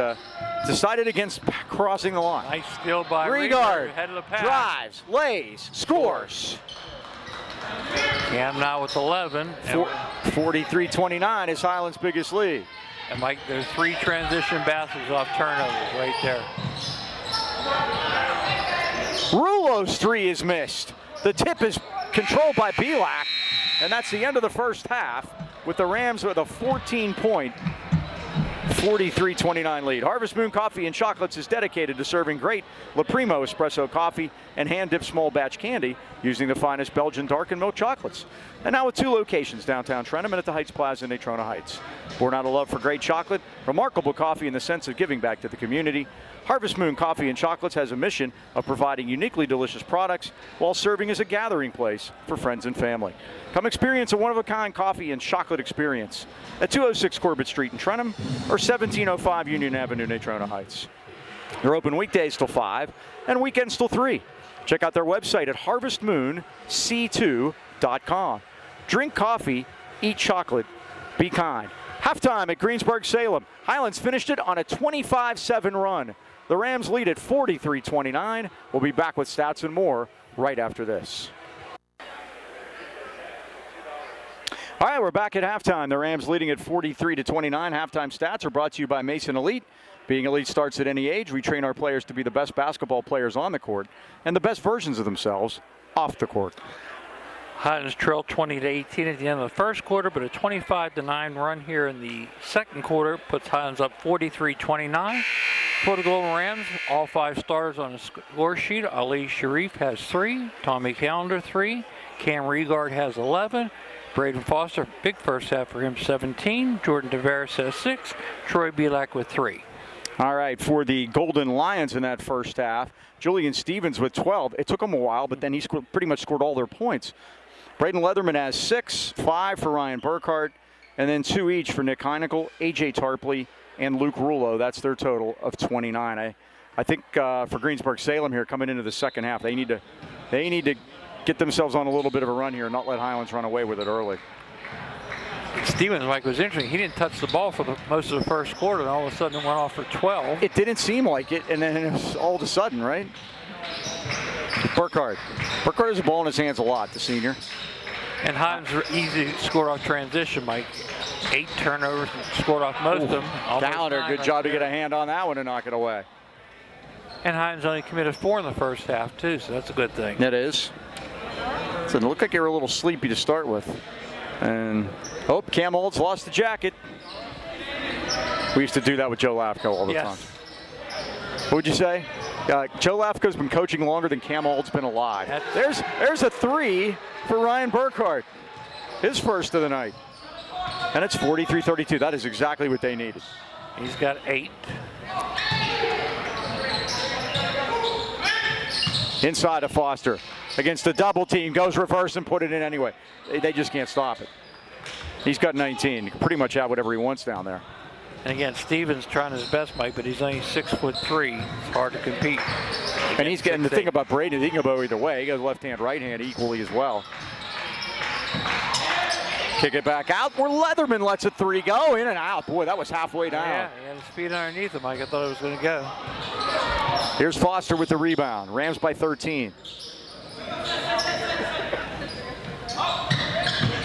decided against crossing the line. Nice steal by Regard, head of the pass. drives, lays, scores. Cam now with 11. 43-29 is Highlands' biggest lead. And Mike, there's 3 transition baskets off turnovers right there. Rulo's 3 is missed. The tip is controlled by Belak, and that's the end of the first half with the Rams with a 14-point 43-29 lead. Harvest Moon Coffee and Chocolates is dedicated to serving great La Primo espresso coffee and hand-dipped small batch candy using the finest Belgian dark and milk chocolates. And now with 2 locations, downtown Trenton and at the Heights Plaza in Natrona Heights. Born out of love for great chocolate, remarkable coffee, and the sense of giving back to the community, Harvest Moon Coffee and Chocolates has a mission of providing uniquely delicious products while serving as a gathering place for friends and family. Come experience a one-of-a-kind coffee and chocolate experience at 206 Corbett Street in Trenton or 1705 Union Avenue, Natrona Heights. They're open weekdays till 5 and weekends till 3. Check out their website at harvestmoonc2.com. Drink coffee, eat chocolate, be kind. Halftime at Greensburg Salem. Highlands finished it on a 25-7 run. The Rams lead at 43-29. We'll be back with stats and more right after this. All right, we're back at halftime. The Rams leading at 43-29. Halftime stats are brought to you by Mason Elite. Being elite starts at any age. We train our players to be the best basketball players on the court and the best versions of themselves off the court. Highlands trailed 20-18 at the end of the first quarter, but a 25-9 run here in the second quarter puts Highlands up 43-29. For the Golden Rams, all 5 starters on the score sheet. Ali Sharif has 3, Tommy Callender 3, Cam Regard has 11, Braden Foster, big first half for him, 17, Jordan Tavares has 6, Troy Belak with 3. All right, for the Golden Lions in that first half, Julian Stevens with 12. It took him a while, but then he pretty much scored all their points. Braden Leatherman has 6, 5 for Ryan Burkhardt, and then 2 each for Nick Heinickel, AJ Tarpley, and Luke Rulo. That's their total of 29. I think for Greensburg Salem here coming into the second half, they need to get themselves on a little bit of a run here and not let Highlands run away with it early. Stevens, Mike, was interesting. He didn't touch the ball for most of the first quarter, and all of a sudden it went off for 12. It didn't seem like it, and then it was all of a sudden, right? Burkhardt. Burkhardt has the ball in his hands a lot, the senior. And Highlands were easy to score off transition, Mike. 8 turnovers and scored off most of them. Calendar, good job to get a hand on that one and knock it away. And Highlands only committed 4 in the first half, too, so that's a good thing. It is. So it looked like they were a little sleepy to start with. And, Cam Olds lost the jacket. We used to do that with Joe Lafko all the time. What would you say? Joe Lafko's been coaching longer than Cam Old's been alive. There's a 3 for Ryan Burkhardt. His first of the night. And it's 43-32. That is exactly what they needed. He's got 8. Inside of Foster. Against the double team. Goes reverse and put it in anyway. They just can't stop it. He's got 19. He can pretty much have whatever he wants down there. And again, Stevens trying his best, Mike, but he's only 6'3". It's hard to compete. And he's getting the thing about Braden, he can go either way. He goes left hand, right hand equally as well. Kick it back out where Leatherman lets a 3 go. In and out. Boy, that was halfway down. Yeah, he had his feet underneath him, Mike. I thought it was going to go. Here's Foster with the rebound. Rams by 13.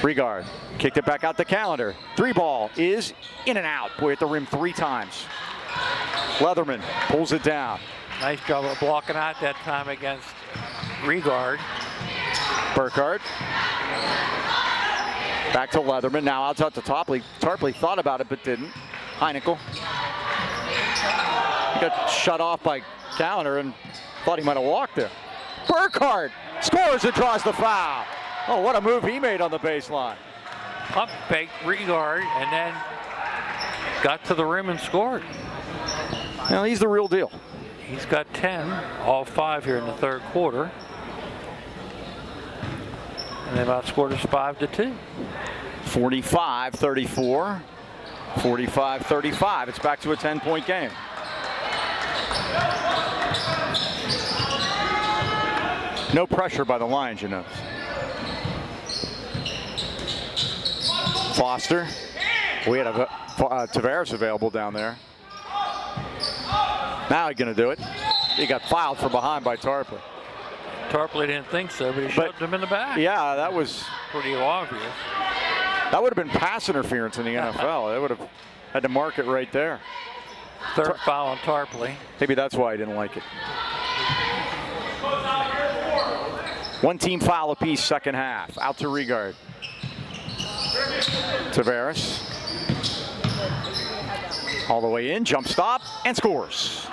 Regard. Kicked it back out the calendar. 3 ball is in and out. Boy, at the rim 3 times. Leatherman pulls it down. Nice job of blocking out that time against Regard. Burkhardt. Back to Leatherman. Now out to Tarpley. Tarpley thought about it but didn't. Heinickel. He got shut off by Calendar and thought he might have walked there. Burkhardt scores and draws the foul. Oh, what a move he made on the baseline. Up fake Regard and then got to the rim and scored. Now he's the real deal. He's got 10, all 5 here in the third quarter. And they've outscored us 5-2. 45-34. 45-35. It's back to a 10-point game. No pressure by the Lions, you know. Foster. We had Tavares available down there. Now he's going to do it. He got fouled from behind by Tarpley. Tarpley didn't think so, but he shoved him in the back. Yeah, that was pretty obvious. That would have been pass interference in the NFL. They would have had to mark it right there. Third foul on Tarpley. Maybe that's why I didn't like it. 1 team foul apiece, second half. Out to Regard. Tavares. All the way in, jump stop, and scores.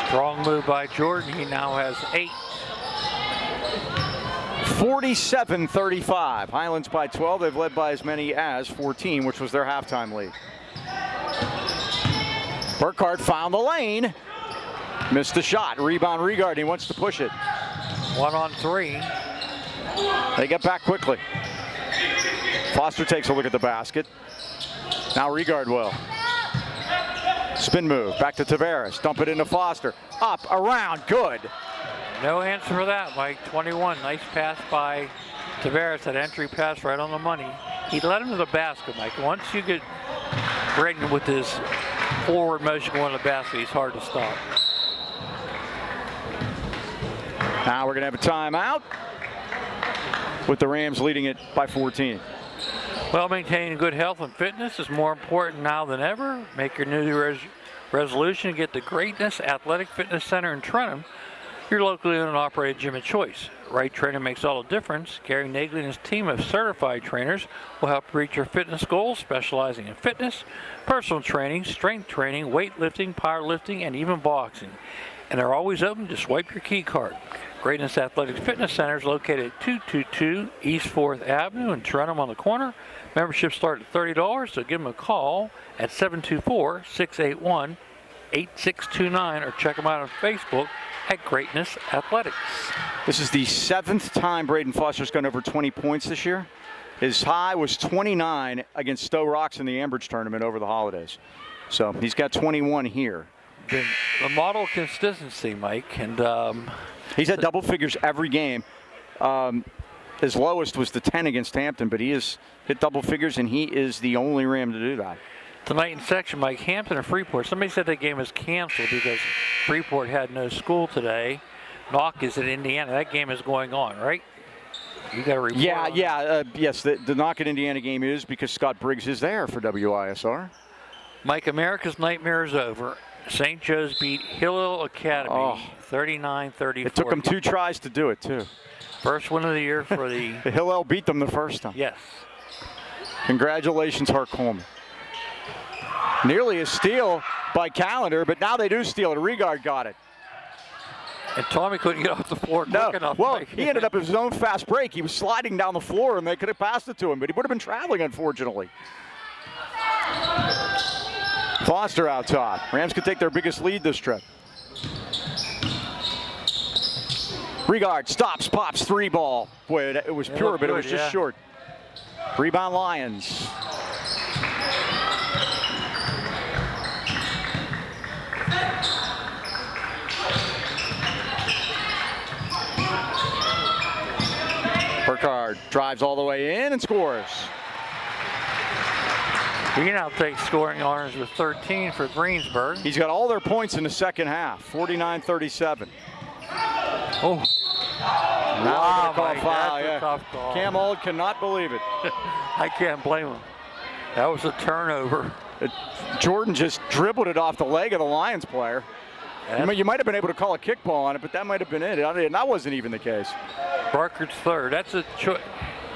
Strong move by Jordan. He now has 8. 47-35. Highlands by 12. They've led by as many as 14, which was their halftime lead. Burkhardt found the lane. Missed the shot. Rebound Regard. He wants to push it. 1 on 3. They get back quickly. Foster takes a look at the basket. Now Regard will. Spin move. Back to Tavares. Dump it into Foster. Up, around, good. No answer for that, Mike. 21. Nice pass by Tavares. That entry pass right on the money. He led him to the basket, Mike. Once you get Braden with his forward motion going to the basket, he's hard to stop. Now we're going to have a timeout with the Rams leading it by 14. Well, maintaining good health and fitness is more important now than ever. Make your New Year's resolution to get to Greatness Athletic Fitness Center in Trenton, your locally owned and operated gym of choice. Right training makes all the difference. Gary Nagley and his team of certified trainers will help reach your fitness goals, specializing in fitness, personal training, strength training, weightlifting, powerlifting, and even boxing. And they're always open to swipe your key card. Greatness Athletic Fitness Center is located at 222 East 4th Avenue in Trenton on the corner. Memberships start at $30, so give them a call at 724-681-8629 or check them out on Facebook at Greatness Athletics. This is the 7th time Braden Foster's gone over 20 points this year. His high was 29 against Stowe Rocks in the Ambridge tournament over the holidays. So he's got 21 here. The model consistency, Mike, and he's had double figures every game. His lowest was the 10 against Hampton, but he has hit double figures, and he is the only Ram to do that. Tonight in section, Mike, Hampton and Freeport. Somebody said that game was canceled because Freeport had no school today. knock is at Indiana. That game is going on, right? You got to report. Yes. The knock at Indiana game is because Scott Briggs is there for WISR. Mike, America's nightmare is over. St. Joe's beat Hillel Academy 39-34. It took them 2 tries to do it, too. First win of the year for the... The Hillel beat them the first time. Yes. Congratulations, Harcoleman. Nearly a steal by Callender, but now they do steal it. Regard got it. And Tommy couldn't get off the floor quick enough. Well, he ended up with his own fast break. He was sliding down the floor, and they could have passed it to him, but he would have been traveling, unfortunately. Foster out top. Rams could take their biggest lead this trip. Regard stops, pops, 3 ball. Boy, it was pure, but it was just short. Rebound Lions. Burkhardt drives all the way in and scores. He now takes scoring honors with 13 for Greensburg. He's got all their points in the second half, 49-37. Oh. Now Wow, Mike, foul, that's a tough call. Cam Auld cannot believe it. I can't blame him. That was a turnover. Jordan just dribbled it off the leg of the Lions player. You might have been able to call a kickball on it, but that might have been it. And that wasn't even the case. Barker's third. That's a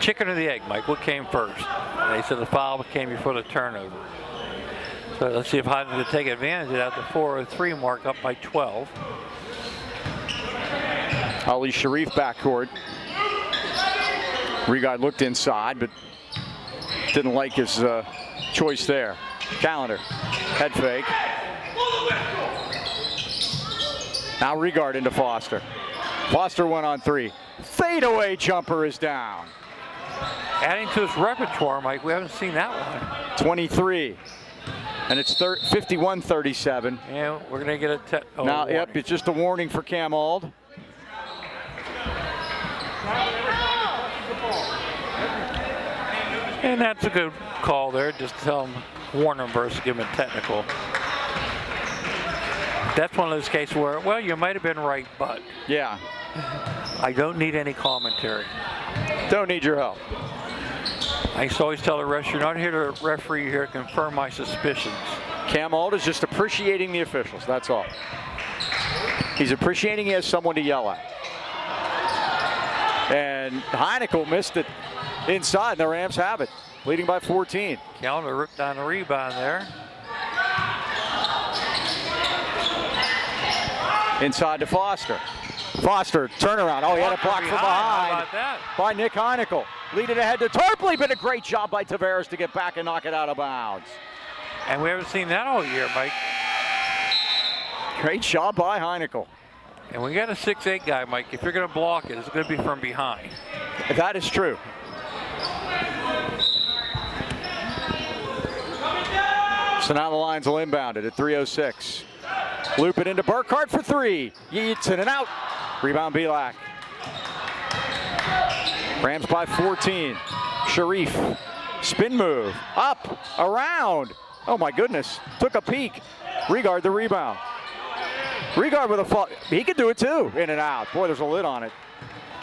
chicken or the egg, Mike. What came first? They said the foul came before the turnover. So let's see if Highlands can take advantage of that. The 4:03 mark, up by 12. Ali Sharif backcourt. Regard looked inside, but didn't like his choice there. Callender, head fake. Now Regard into Foster. Foster 1 on 3. Fadeaway jumper is down. Adding to his repertoire, Mike. We haven't seen that one. 23. And it's 51-37. Yeah, we're going to get a now, warning. Yep, it's just a warning for Cam Auld. And that's a good call there. Just tell him, warn him versus give him a technical. That's one of those cases where, well, you might have been right, but yeah, I don't need any commentary. Don't need your help. I used to always tell the ref, you're not here to referee, you're here to confirm my suspicions. Cam Auld is just appreciating the officials, that's all. He's appreciating he has someone to yell at. And Heineckel missed it inside, and the Rams have it, leading by 14. Callender ripped down the rebound there. Inside to Foster. Foster, turnaround. Oh, he had a block from behind. How about that? By Nick Heineckel. Lead it ahead to Tarpley, but a great job by Tavares to get back and knock it out of bounds. And we haven't seen that all year, Mike. Great job by Heineckel. And we got a 6'8" guy, Mike. If you're going to block it, it's going to be from behind. That is true. So now the Lions will inbound it at 3:06. Loop it into Burkhardt for 3. Yeats in and out. Rebound Pavlik. Rams by 14. Sharif. Spin move. Up. Around. Oh my goodness. Took a peek. Regard the rebound. Regard with a fall. He could do it too. In and out. Boy, there's a lid on it.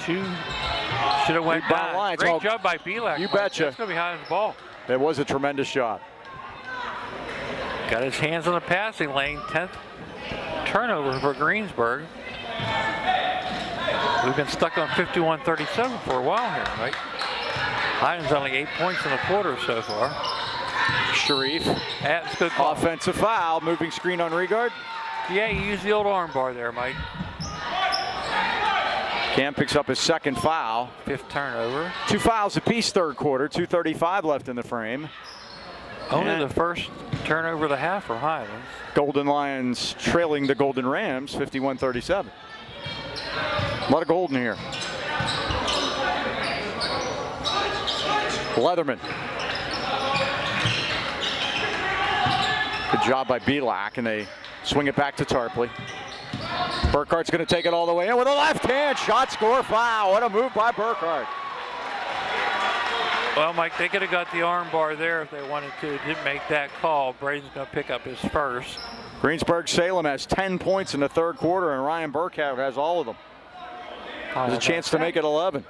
Should have went Rebound down. Lions. Great Oh, job by Pavlik. you Mike. betcha. That's going to be behind the ball. It was a tremendous shot. Got his hands on the passing lane. 10th turnover for Greensburg. We've been stuck on 51-37 for a while here, right? Highlands only 8 points in the quarter so far. Sharif. That's a good call. Offensive foul. Moving screen on Regard. Yeah, you used the old arm bar there, Mike. Cam picks up his second foul. 5th turnover. 2 fouls apiece third quarter. 2:35 left in the frame. Only And the first turnover of the half for Highlands. Golden Lions trailing the Golden Rams 51-37. A lot of Golden here. Leatherman. Good job by Pavlik, and they swing it back to Tarpley. Burkhardt's going to take it all the way in with a left hand. Shot, score, foul. What a move by Burkhardt. Well, Mike, they could have got the arm bar there if they wanted to. Didn't make that call. Braden's going to pick up his first. Greensburg Salem has 10 points in the third quarter, and Ryan Burkhardt has all of them. There's a chance to make it 11.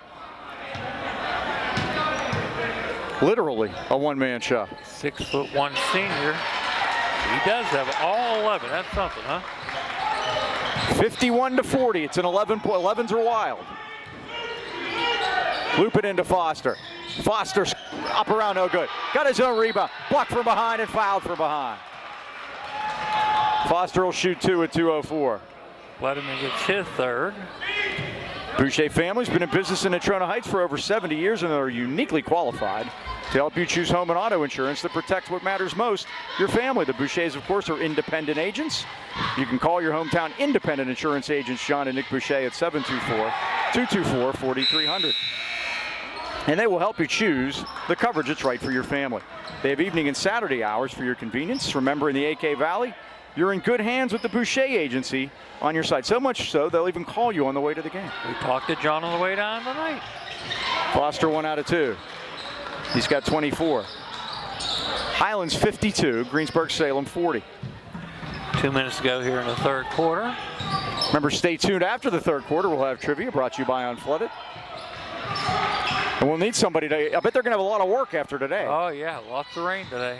Literally a one-man show. 6'1" senior. He does have all 11. That's something, huh? 51-40. It's an 11s are wild. Loop it into Foster. Foster up around, no good. Got his own rebound. Blocked from behind and fouled from behind. Foster will shoot 2 at 2:04. Letterman gets his third. Boucher family's been in business in Natrona Heights for over 70 years and are uniquely qualified to help you choose home and auto insurance that protects what matters most, your family. The Bouchers, of course, are independent agents. You can call your hometown independent insurance agents, John and Nick Boucher, at 724-224-4300. And they will help you choose the coverage that's right for your family. They have evening and Saturday hours for your convenience. Remember, in the AK Valley, you're in good hands with the Boucher Agency on your side. So much so, they'll even call you on the way to the game. We talked to John on the way down tonight. Foster 1 out of 2. He's got 24. Highlands 52, Greensburg Salem 40. 2 minutes to go here in the third quarter. Remember, stay tuned after the third quarter. We'll have trivia brought to you by Unflooded. And we'll need somebody to, I bet they're going to have a lot of work after today. Oh, yeah, lots of rain today.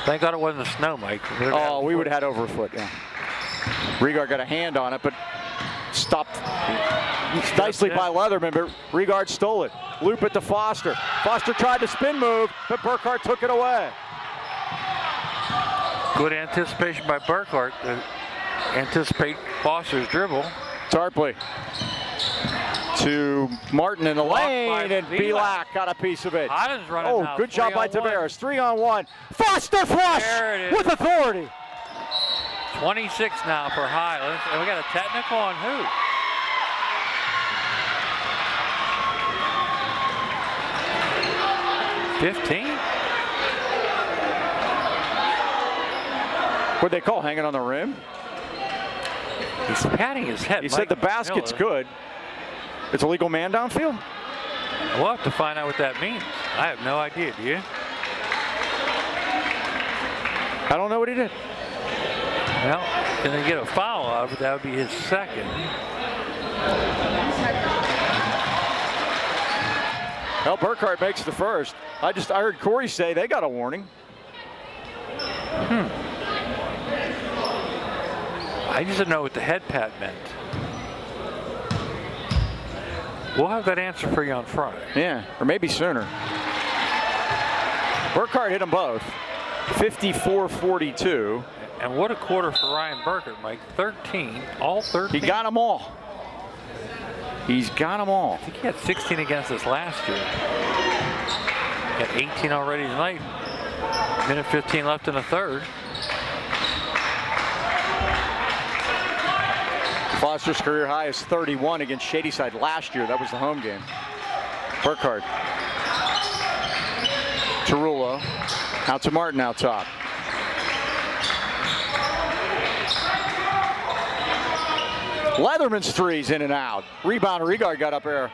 Thank God it wasn't the snow, Mike. Oh, we would have had over a foot, yeah. Regard got a hand on it, but stopped nicely by Leatherman, but Regard stole it. Loop it to Foster. Foster tried to spin move, but Burkhart took it away. Good anticipation by Burkhart to anticipate Foster's dribble. Tarpley to Martin in the lane, and Pavlik got a piece of it. Highlands running Oh, now, good job by 3-on-1. Tavares. 3-on-1. Foster flush There it is. with authority. 26 now for Highlands, and we got a technical on who? $15? What'd they call, hanging on the rim? He's patting his head. He said the basket's good. It's a legal man downfield? We'll have to find out what that means. I have no idea, do you? I don't know what he did. Well, going to get a foul out of it. That would be his second. Well, Burkhart makes the first. I heard Corey say they got a warning. I just didn't know what the head pat meant. We'll have that answer for you on Friday. Yeah, or maybe sooner. Burkhart hit them both. 54-42. And what a quarter for Ryan Burkhart, Mike. 13, all 13. He got them all. He's got them all. I think he had 16 against us last year. Got 18 already tonight. Minute 15 left in the third. Foster's career high is 31 against Shadyside last year. That was the home game. Burkhart. Tarullo. Out to Martin out top. Leatherman's three's in and out. Rebound, Regard got up there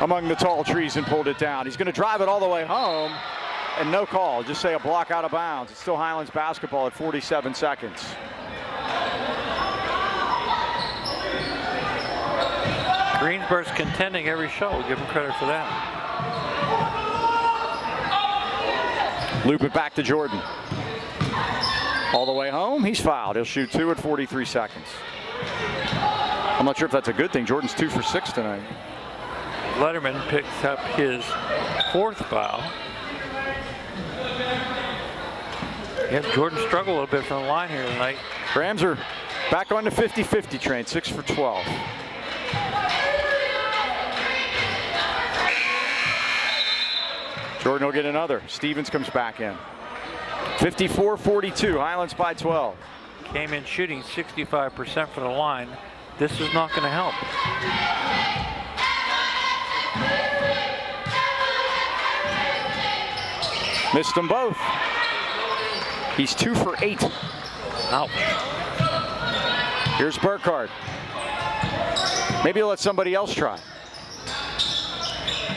among the tall trees and pulled it down. He's going to drive it all the way home, and no call. Just say a block out of bounds. It's still Highlands basketball at 47 seconds. Greensburg's contending every show. We'll give him credit for that. Loop it back to Jordan. All the way home, he's fouled. He'll shoot 2 at 43 seconds. I'm not sure if that's a good thing. Jordan's 2 for 6 tonight. Letterman picks up his fourth foul. Yeah, Jordan struggled a little bit from the line here tonight. Rams are back on the 50-50 train, 6 for 12. Jordan will get another. Stevens comes back in. 54-42, Highlands by 12. Came in shooting 65% from the line. This is not going to help. Missed them both. He's 2 for 8. Ouch. Here's Burkhart. Maybe he'll let somebody else try.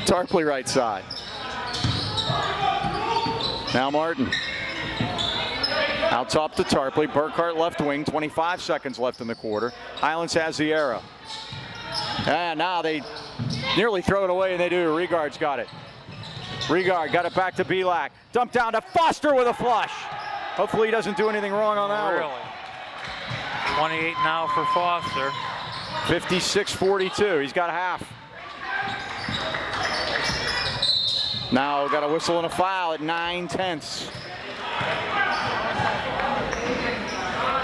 Tarpley right side. Now Martin. Out top to Tarpley. Burkhart left wing. 25 seconds left in the quarter. Highlands has the arrow. And now they nearly throw it away, and they do. Regard's got it. Regard got it back to Pavlik. Dumped down to Foster with a flush. Hopefully he doesn't do anything wrong on that Really? 28 now for Foster. 56-42. He's got a half. Now got a whistle and a foul at 9/10.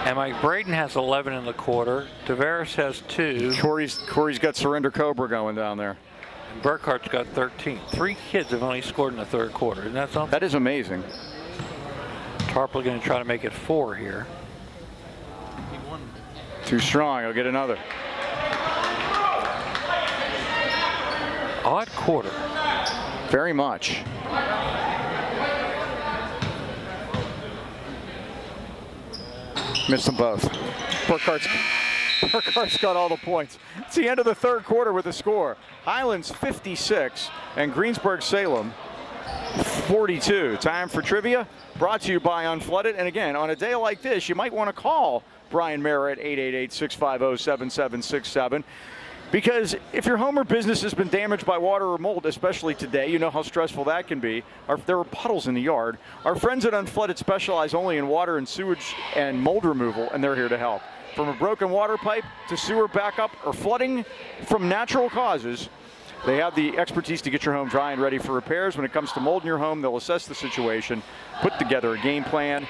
And Mike Braden has 11 in the quarter. Tavares has 2. Corey's got Surrender Cobra going down there. And Burkhart's got 13. 3 kids have only scored in the third quarter. Isn't that something? That is amazing. Tarpley going to try to make it 4 here. Too strong. He'll get another. Odd quarter. Very much. Missed them both. Burkhart's got all the points. It's the end of the third quarter with the score. Highlands 56 and Greensburg Salem 42. Time for trivia, brought to you by Unflooded. And again, on a day like this, you might want to call Brian Mara at 888-650-7767. Because if your home or business has been damaged by water or mold, especially today, you know how stressful that can be. There are puddles in the yard. Our friends at Unflooded specialize only in water and sewage and mold removal, and they're here to help. From a broken water pipe to sewer backup or flooding from natural causes, they have the expertise to get your home dry and ready for repairs. When it comes to mold in your home, they'll assess the situation, put together a game plan,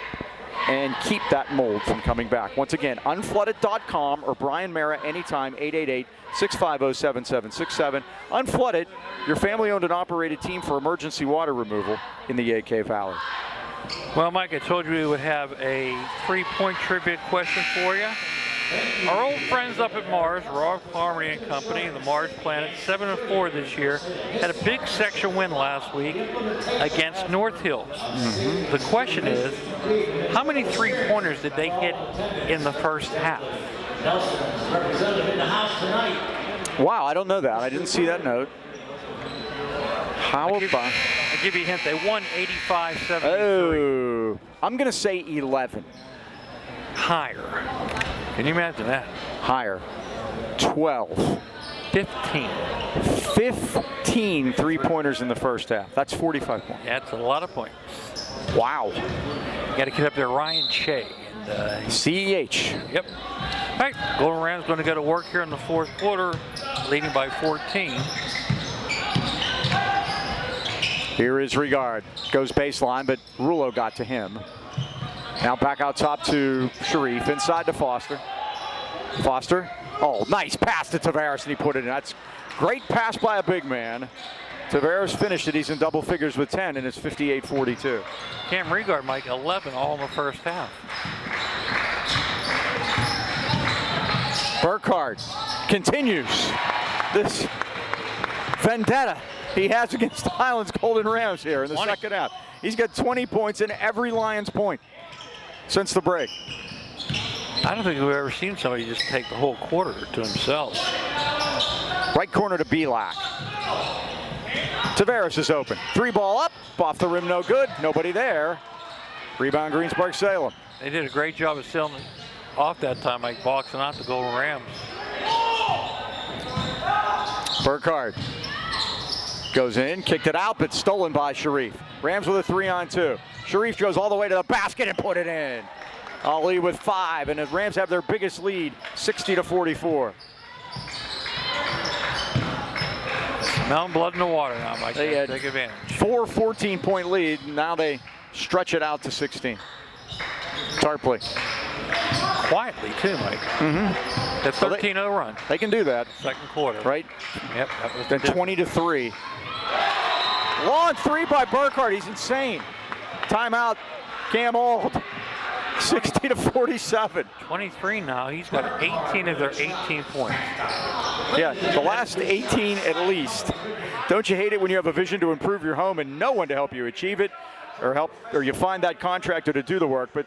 and keep that mold from coming back. Once again, unflooded.com or Brian Mara anytime, 888-650-7767. Unflooded, your family-owned and operated team for emergency water removal in the AK Valley. Well, Mike, I told you we would have a 3-point trivia question for you. Our old friends up at Mars, Rob Harmony and Company, the Mars Planet, 7-4 this year, had a big section win last week against North Hills. The question is, how many 3-pointers did they hit in the first half? Wow, I don't know that. I didn't see that note. How about? I'll give you a hint. They won 85-73. Oh, I'm going to say 11. Higher. Can you imagine that? Higher. 12. 15. 15 3-pointers in the first half. That's 45 points. Yeah, that's a lot of points. Wow. Got to get up there, Ryan Che. And, CEH. Yep. All right, Golden Rams going to go to work here in the fourth quarter, leading by 14. Here is Regard. Goes baseline, but Rulo got to him. Now back out top to Sharif, inside to Foster. Foster, oh, nice pass to Tavares, and he put it in. That's great pass by a big man. Tavares finished it. He's in double figures with 10, and it's 58-42. Cam Regard, Mike, 11 all in the first half. Burkhardt continues this vendetta he has against the Highlands Golden Rams here in the second half. He's got 20 points in every Lions point since the break. I don't think we've ever seen somebody just take the whole quarter to themselves. Right corner to Pavlik. Tavares is open. 3-ball up, off the rim, no good. Nobody there. Rebound, Greensburg Salem. They did a great job of sealing off that time, like boxing out the Golden Rams. Burkhardt goes in, kicked it out, but stolen by Sharif. Rams with a 3-on-2. Sharif goes all the way to the basket and put it in. Ali with 5, and the Rams have their biggest lead, 60-44. Smelling blood in the water now, Mike. They had take advantage. 4 14-point lead. Now they stretch it out to 16. Tarpley. Quietly, too, Mike. The 13-0 run. They can do that. Second quarter. Right? Yep. That was Then 20-3. Long 3 by Burkhardt. He's insane. Timeout. Cam Auld. 60-47. 23 now. He's got 18 of their 18 points. Yeah, the last 18 at least. Don't you hate it when you have a vision to improve your home and no one to help you achieve it, or you find that contractor to do the work, but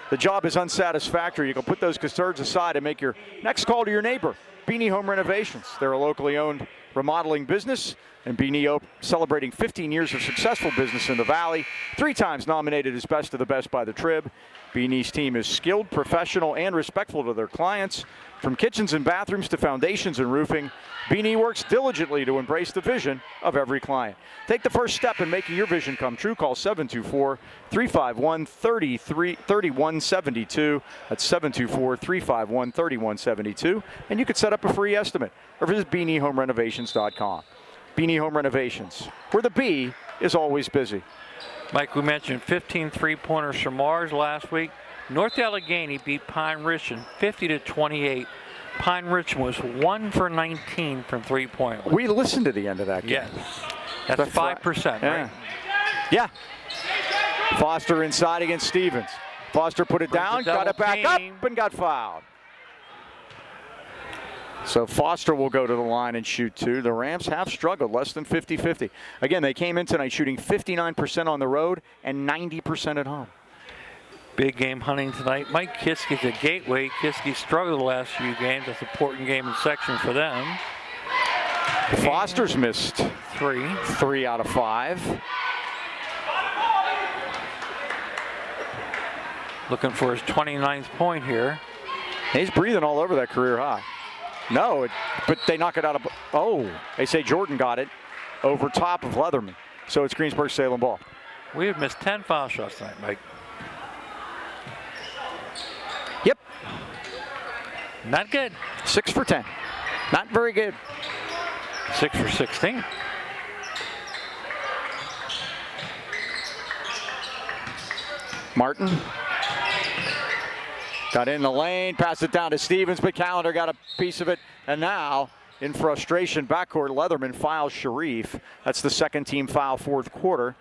the job is unsatisfactory? You can put those concerns aside and make your next call to your neighbor, Beanie Home Renovations. They're a locally owned remodeling business. And Beanie celebrating 15 years of successful business in the Valley. 3 times nominated as Best of the Best by the Trib. Beanie's team is skilled, professional, and respectful to their clients. From kitchens and bathrooms to foundations and roofing, Beanie works diligently to embrace the vision of every client. Take the first step in making your vision come true. Call 724-351-3172. That's 724-351-3172. And you can set up a free estimate or visit BeanieHomeRenovations.com. Beanie Home Renovations, where the bee is always busy. Mike, we mentioned 15 3-pointers from Mars last week. North Allegheny beat Pine Richmond 50-28. Pine Richmond was 1 for 19 from 3-point. We listened to the end of that game. Yes. That's 5%, yeah. right? Yeah. Foster inside against Stevens. Foster put it down, got it back up, and got fouled. So Foster will go to the line and shoot 2. The Rams have struggled, less than 50-50. Again, they came in tonight shooting 59% on the road and 90% at home. Big game hunting tonight. Mike Kiskey's at Gateway. Kiskey struggled the last few games. That's an important game in section for them. Foster's missed 3 out of 5. Looking for his 29th point here. He's breathing all over that career high. No, but they knock it out of. Oh, they say Jordan got it over top of Leatherman. So it's Greensburg Salem ball. We have missed 10 foul shots tonight, Mike. Yep. Not good. 6 for 10. Not very good. 6 for 16. Martin. Got in the lane, passed it down to Stevens, but Callender got a piece of it. And now, in frustration, backcourt, Leatherman fouls Sharif. That's the second team foul, 4th quarter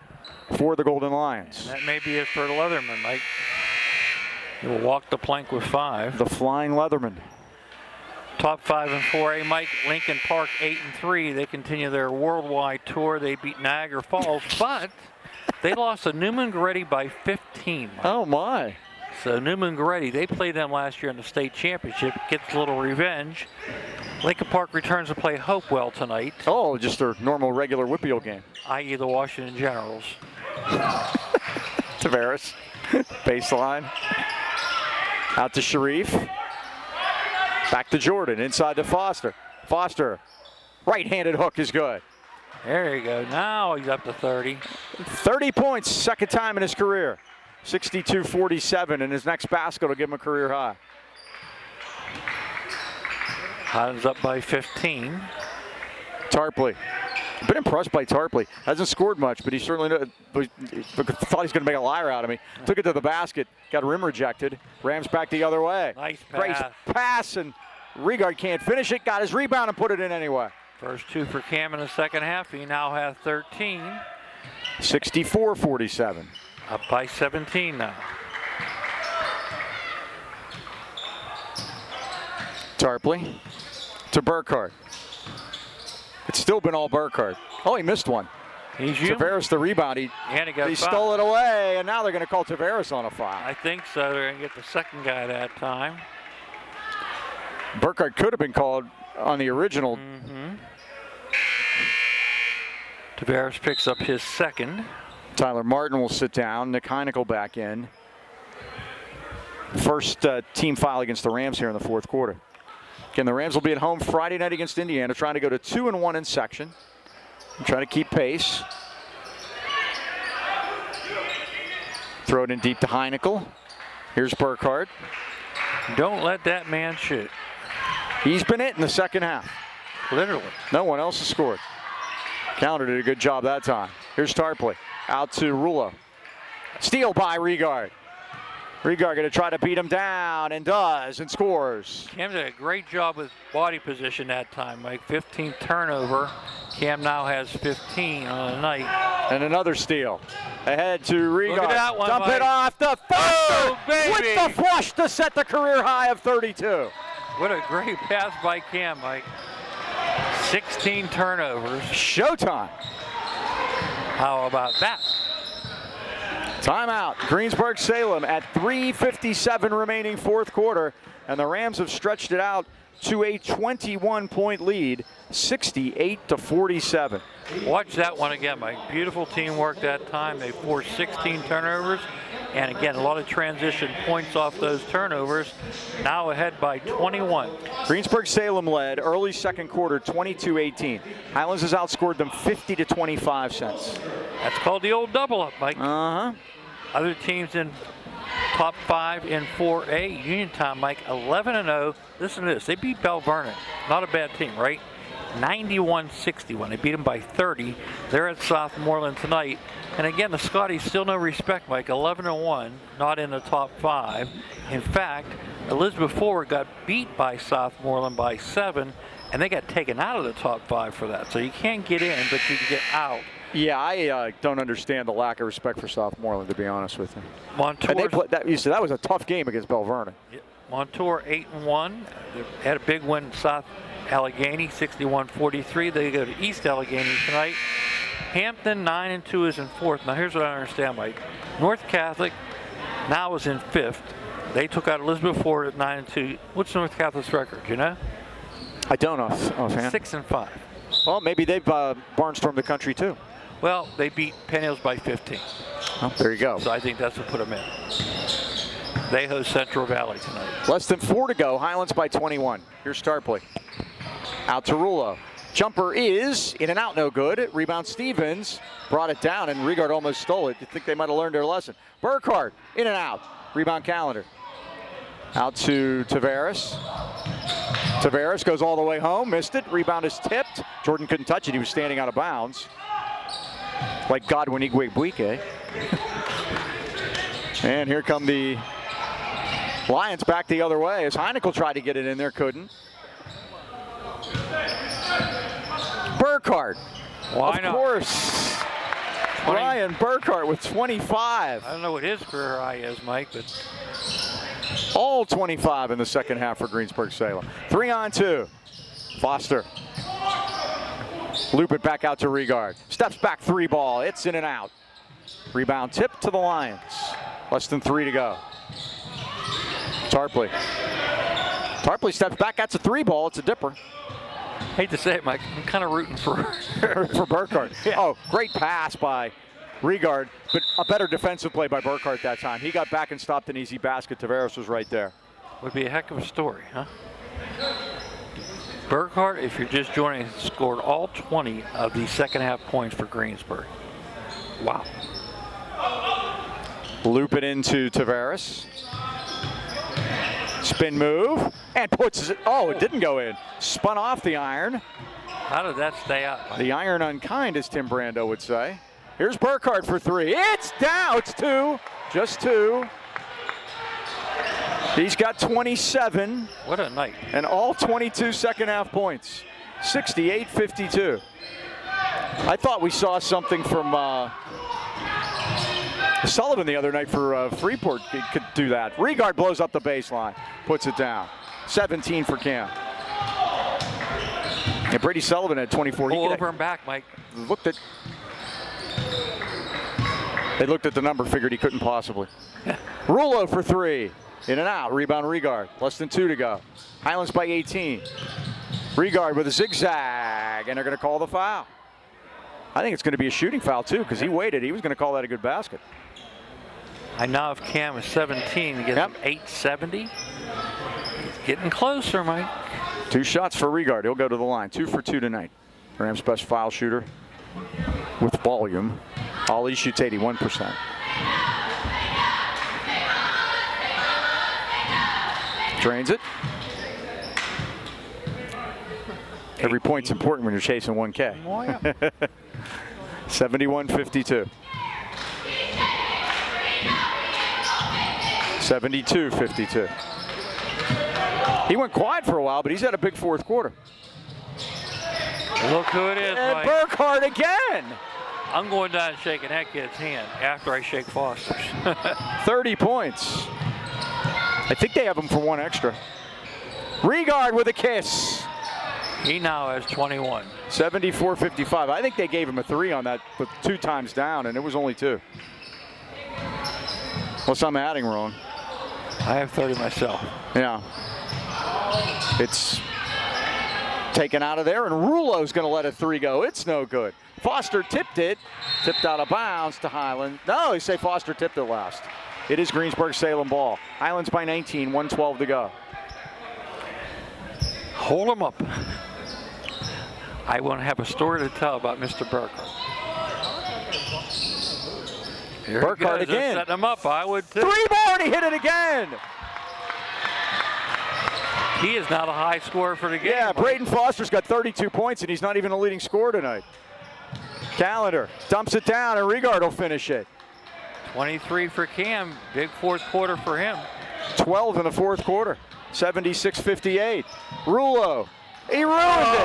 for the Golden Lions. And that may be it for Leatherman, Mike. He will walk the plank with 5. The flying Leatherman. Top 5 in 4A, Mike. Lincoln Park 8-3. They continue their worldwide tour. They beat Niagara Falls, but they lost to Newman Goretti by 15. Mike. Oh, my. So Newman Goretti, they played them last year in the state championship. Gets a little revenge. Lincoln Park returns to play Hopewell tonight. Oh, just their normal regular Whippeal game. I.e. the Washington Generals. Tavares, baseline. Out to Sharif. Back to Jordan, inside to Foster. Foster, right-handed hook is good. There you go. Now he's up to 30. 30 points, second time in his career. 62-47, and his next basket will give him a career high. Highlands up by 15. Tarpley. Been impressed by Tarpley. Hasn't scored much, but he certainly thought he's going to make a liar out of me. Took it to the basket, got rim rejected. Rams back the other way. Nice pass. Great pass, and Regard can't finish it. Got his rebound and put it in anyway. First 2 for Cam in the second half. He now has 13. 64-47. Up by 17 now. Tarpley to Burkhardt. It's still been all Burkhardt. Oh, he missed one. He's human. Tavares the rebound. He stole it away, and now they're going to call Tavares on a foul. I think so. They're going to get the second guy that time. Burkhardt could have been called on the original. Tavares picks up his second. Tyler Martin will sit down. Nick Heineckel back in. First team foul against the Rams here in the 4th quarter. Again, the Rams will be at home Friday night against Indiana, trying to go to 2-1 in section. And trying to keep pace. Throw it in deep to Heineckel. Here's Burkhardt. Don't let that man shoot. He's been it in the second half. Literally. No one else has scored. Callender did a good job that time. Here's Tarpley. Out to Rulo. Steal by Regard. Regard going to try to beat him down, and does, and scores. Cam did a great job with body position that time, Mike. 15th turnover. Cam now has 15 on the night. And another steal. Ahead to Regard. Look at that one, Dump Mike. it off the baby. with the flush to set the career high of 32. What a great pass by Cam, Mike. 16 turnovers. Showtime. How about that? Timeout. Greensburg Salem at 3:57 remaining 4th quarter. And the Rams have stretched it out to a 21-point lead, 68-47. Watch that one again, Mike. Beautiful teamwork that time. They forced 16 turnovers. And again, a lot of transition points off those turnovers. Now ahead by 21. Greensburg Salem led early second quarter, 22-18. Highlands has outscored them 50-25 cents. That's called the old double up, Mike. Uh-huh. Other teams in top 5 in 4A. Uniontown, Mike, 11-0. Listen to this. They beat Bell Vernon. Not a bad team, right? 91-61. They beat them by 30. They're at Southmoreland tonight. And again, the Scotties still no respect, Mike. 11-1, not in the top 5. In fact, Elizabeth Forward got beat by Southmoreland by 7, and they got taken out of the top 5 for that. So you can't get in, but you can get out. Yeah, I don't understand the lack of respect for Southmoreland, to be honest with you. Montour. You said that was a tough game against Bell Vernon. Montour 8-1. They had a big win in South Allegheny, 61-43. They go to East Allegheny tonight. Hampton 9-2 is in 4th. Now here's what I don't understand, Mike. North Catholic now is in 5th. They took out Elizabeth Ford at 9-2. What's North Catholic's record? You know? I don't know. Offhand. 6-5. Well, maybe they've barnstormed the country too. Well, they beat Penn Hills by 15. Oh, there you go. So I think that's what put them in. They host Central Valley tonight. Less than 4 to go. Highlands by 21. Here's Tarpley. Out to Rulo. Jumper is in and out, no good. Rebound Stevens brought it down, and Regard almost stole it. You think they might have learned their lesson. Burkhart in and out. Rebound Calendar. Out to Tavares. Tavares goes all the way home, missed it. Rebound is tipped. Jordan couldn't touch it. He was standing out of bounds. Like Godwin Igwe-Buike. And here come the Lions back the other way as Heineckel tried to get it in there, couldn't. Burkhart. Why not? Of course. Ryan Burkhart with 25. I don't know what his career high is, Mike, but All 25 in the second half for Greensburg Salem. 3-on-2. Foster. Loop it back out to Regard. Steps back, 3 ball. It's in and out. Rebound tip to the Lions. Less than 3 to go. Tarpley. Tarpley steps back. That's a 3 ball. It's a dipper. hate to say it, Mike, I'm kind of rooting for for Burkhart. Yeah. Oh, great pass by Regard, but a better defensive play by Burkhart that time. He got back and stopped an easy basket. Tavares was right there. Would be a heck of a story, huh? Burkhart, if you're just joining, scored all 20 of the second half points for Greensburg. Wow. Loop it into Tavares. Spin move and puts it. Oh, it didn't go in. Spun off the iron. How did that stay out, Mike? The iron unkind, as Tim Brando would say. Here's Burkhart for 3. It's down. It's 2. Just 2. He's got 27. What a night. And all 22 second half points. 68-52. I thought we saw something from Sullivan the other night for Freeport. He could do that. Regard blows up the baseline. Puts it down. 17 for Cam. And Brady Sullivan had 24. Pull over and back, Mike. They looked at the number, figured he couldn't possibly. Rulo for 3. In and out. Rebound Regard. Less than 2 to go. Highlands by 18. Regard with a zigzag, and they're going to call the foul. I think it's going to be a shooting foul too, because he waited. He was going to call that a good basket. I now have Cam at 17 to get him 870. He's getting closer, Mike. 2 shots for Regard. He'll go to the line. 2 for 2 tonight. Rams' best foul shooter with volume. Ali shoots 81%. Drains it. Every point's important when you're chasing 1K. Oh, yeah. 71-52. 72-52. He went quiet for a while, but he's had a big fourth quarter. Look who it is, And Mike. Burkhart again. I'm going down and shaking that kid's hand after I shake Foster's. 30 points. I think they have him for 1 extra. Regard with a kiss. He now has 21. 74-55. I think they gave him a 3 on that, but 2 times down, and it was only 2. Unless I'm adding wrong. I have 30 myself. Yeah. It's taken out of there, and Rulo's going to let a 3 go. It's no good. Foster tipped out of bounds to Highlands. No, you say Foster tipped it last. It is Greensburg Salem ball. Highlands by 19, 1:12 to go. Hold him up. I want to have a story to tell about Mr. Burkhardt. Here Burkhardt he goes. again. Setting him up. I would too. 3 more, and he hit it again. He is now the high scorer for the game. Yeah, Braden Foster's got 32 points, and he's not even a leading scorer tonight. Calendar dumps it down, and Regard will finish it. 23 for Cam. Big fourth quarter for him. 12 in the fourth quarter. 76-58. Rulo. He ruined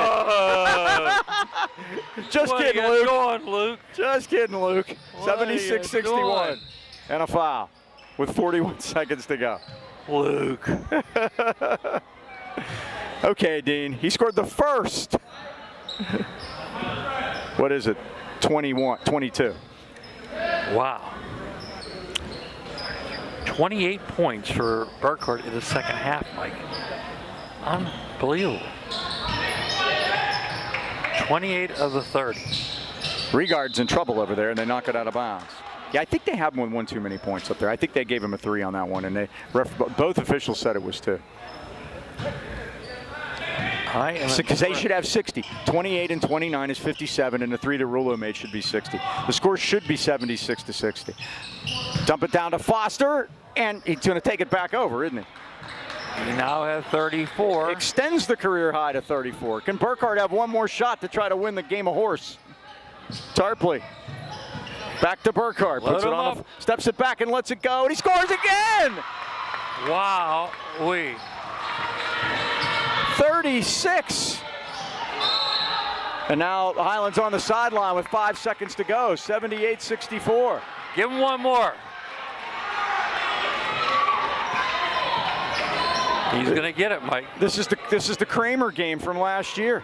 it. Just What kidding, are you Luke. doing, Luke? Just kidding, Luke. What are you 76-61. doing? And a foul with 41 seconds to go. Luke. Okay, Dean. He scored the first. What is it? 22. Wow. 28 points for Burkhardt in the second half, Mike. Unbelievable. 28 of the 30. Regard's in trouble over there, and they knock it out of bounds. Yeah, I think they have one too many points up there. I think they gave him a 3 on that one, and both officials said it was 2. Because they should have 60. 28 and 29 is 57, and the 3 that Rulo made should be 60. The score should be 76-60. Dump it down to Foster, and he's going to take it back over, isn't he? He now has 34. Extends the career high to 34. Can Burkhardt have one more shot to try to win the game of horse? Tarpley. Back to Burkhardt. Load Puts it him on, up. steps it back and lets it go, and he scores again! Wow. 36. And now Highlands on the sideline with 5 seconds to go. 78-64. Give him one more. He's going to get it, Mike. This is the Kramer game from last year.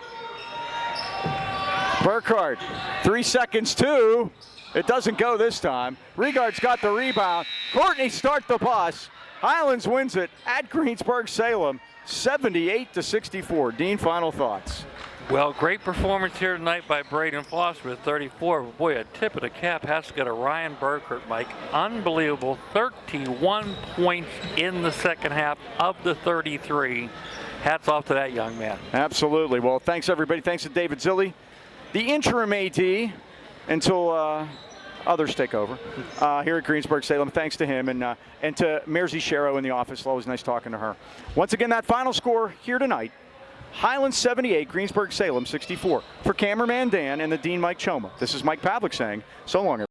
Burkhardt, 3 seconds, 2. It doesn't go this time. Regard's got the rebound. Courtney start the bus. Highlands wins it at Greensburg Salem, 78-64. Dean, final thoughts. Well, great performance here tonight by Braden Foster with 34. Boy, a tip of the cap has to go to Ryan Burkhardt, Mike. Unbelievable. 31 points in the second half of the 33. Hats off to that young man. Absolutely. Well, thanks, everybody. Thanks to David Zilli, the interim AD, until others take over here at Greensburg Salem. Thanks to him and to Mersey Shero in the office. Always nice talking to her. Once again, that final score here tonight, Highlands 78, Greensburg Salem 64. For cameraman Dan and the Dean Mike Choma, this is Mike Pavlik saying so long, everybody.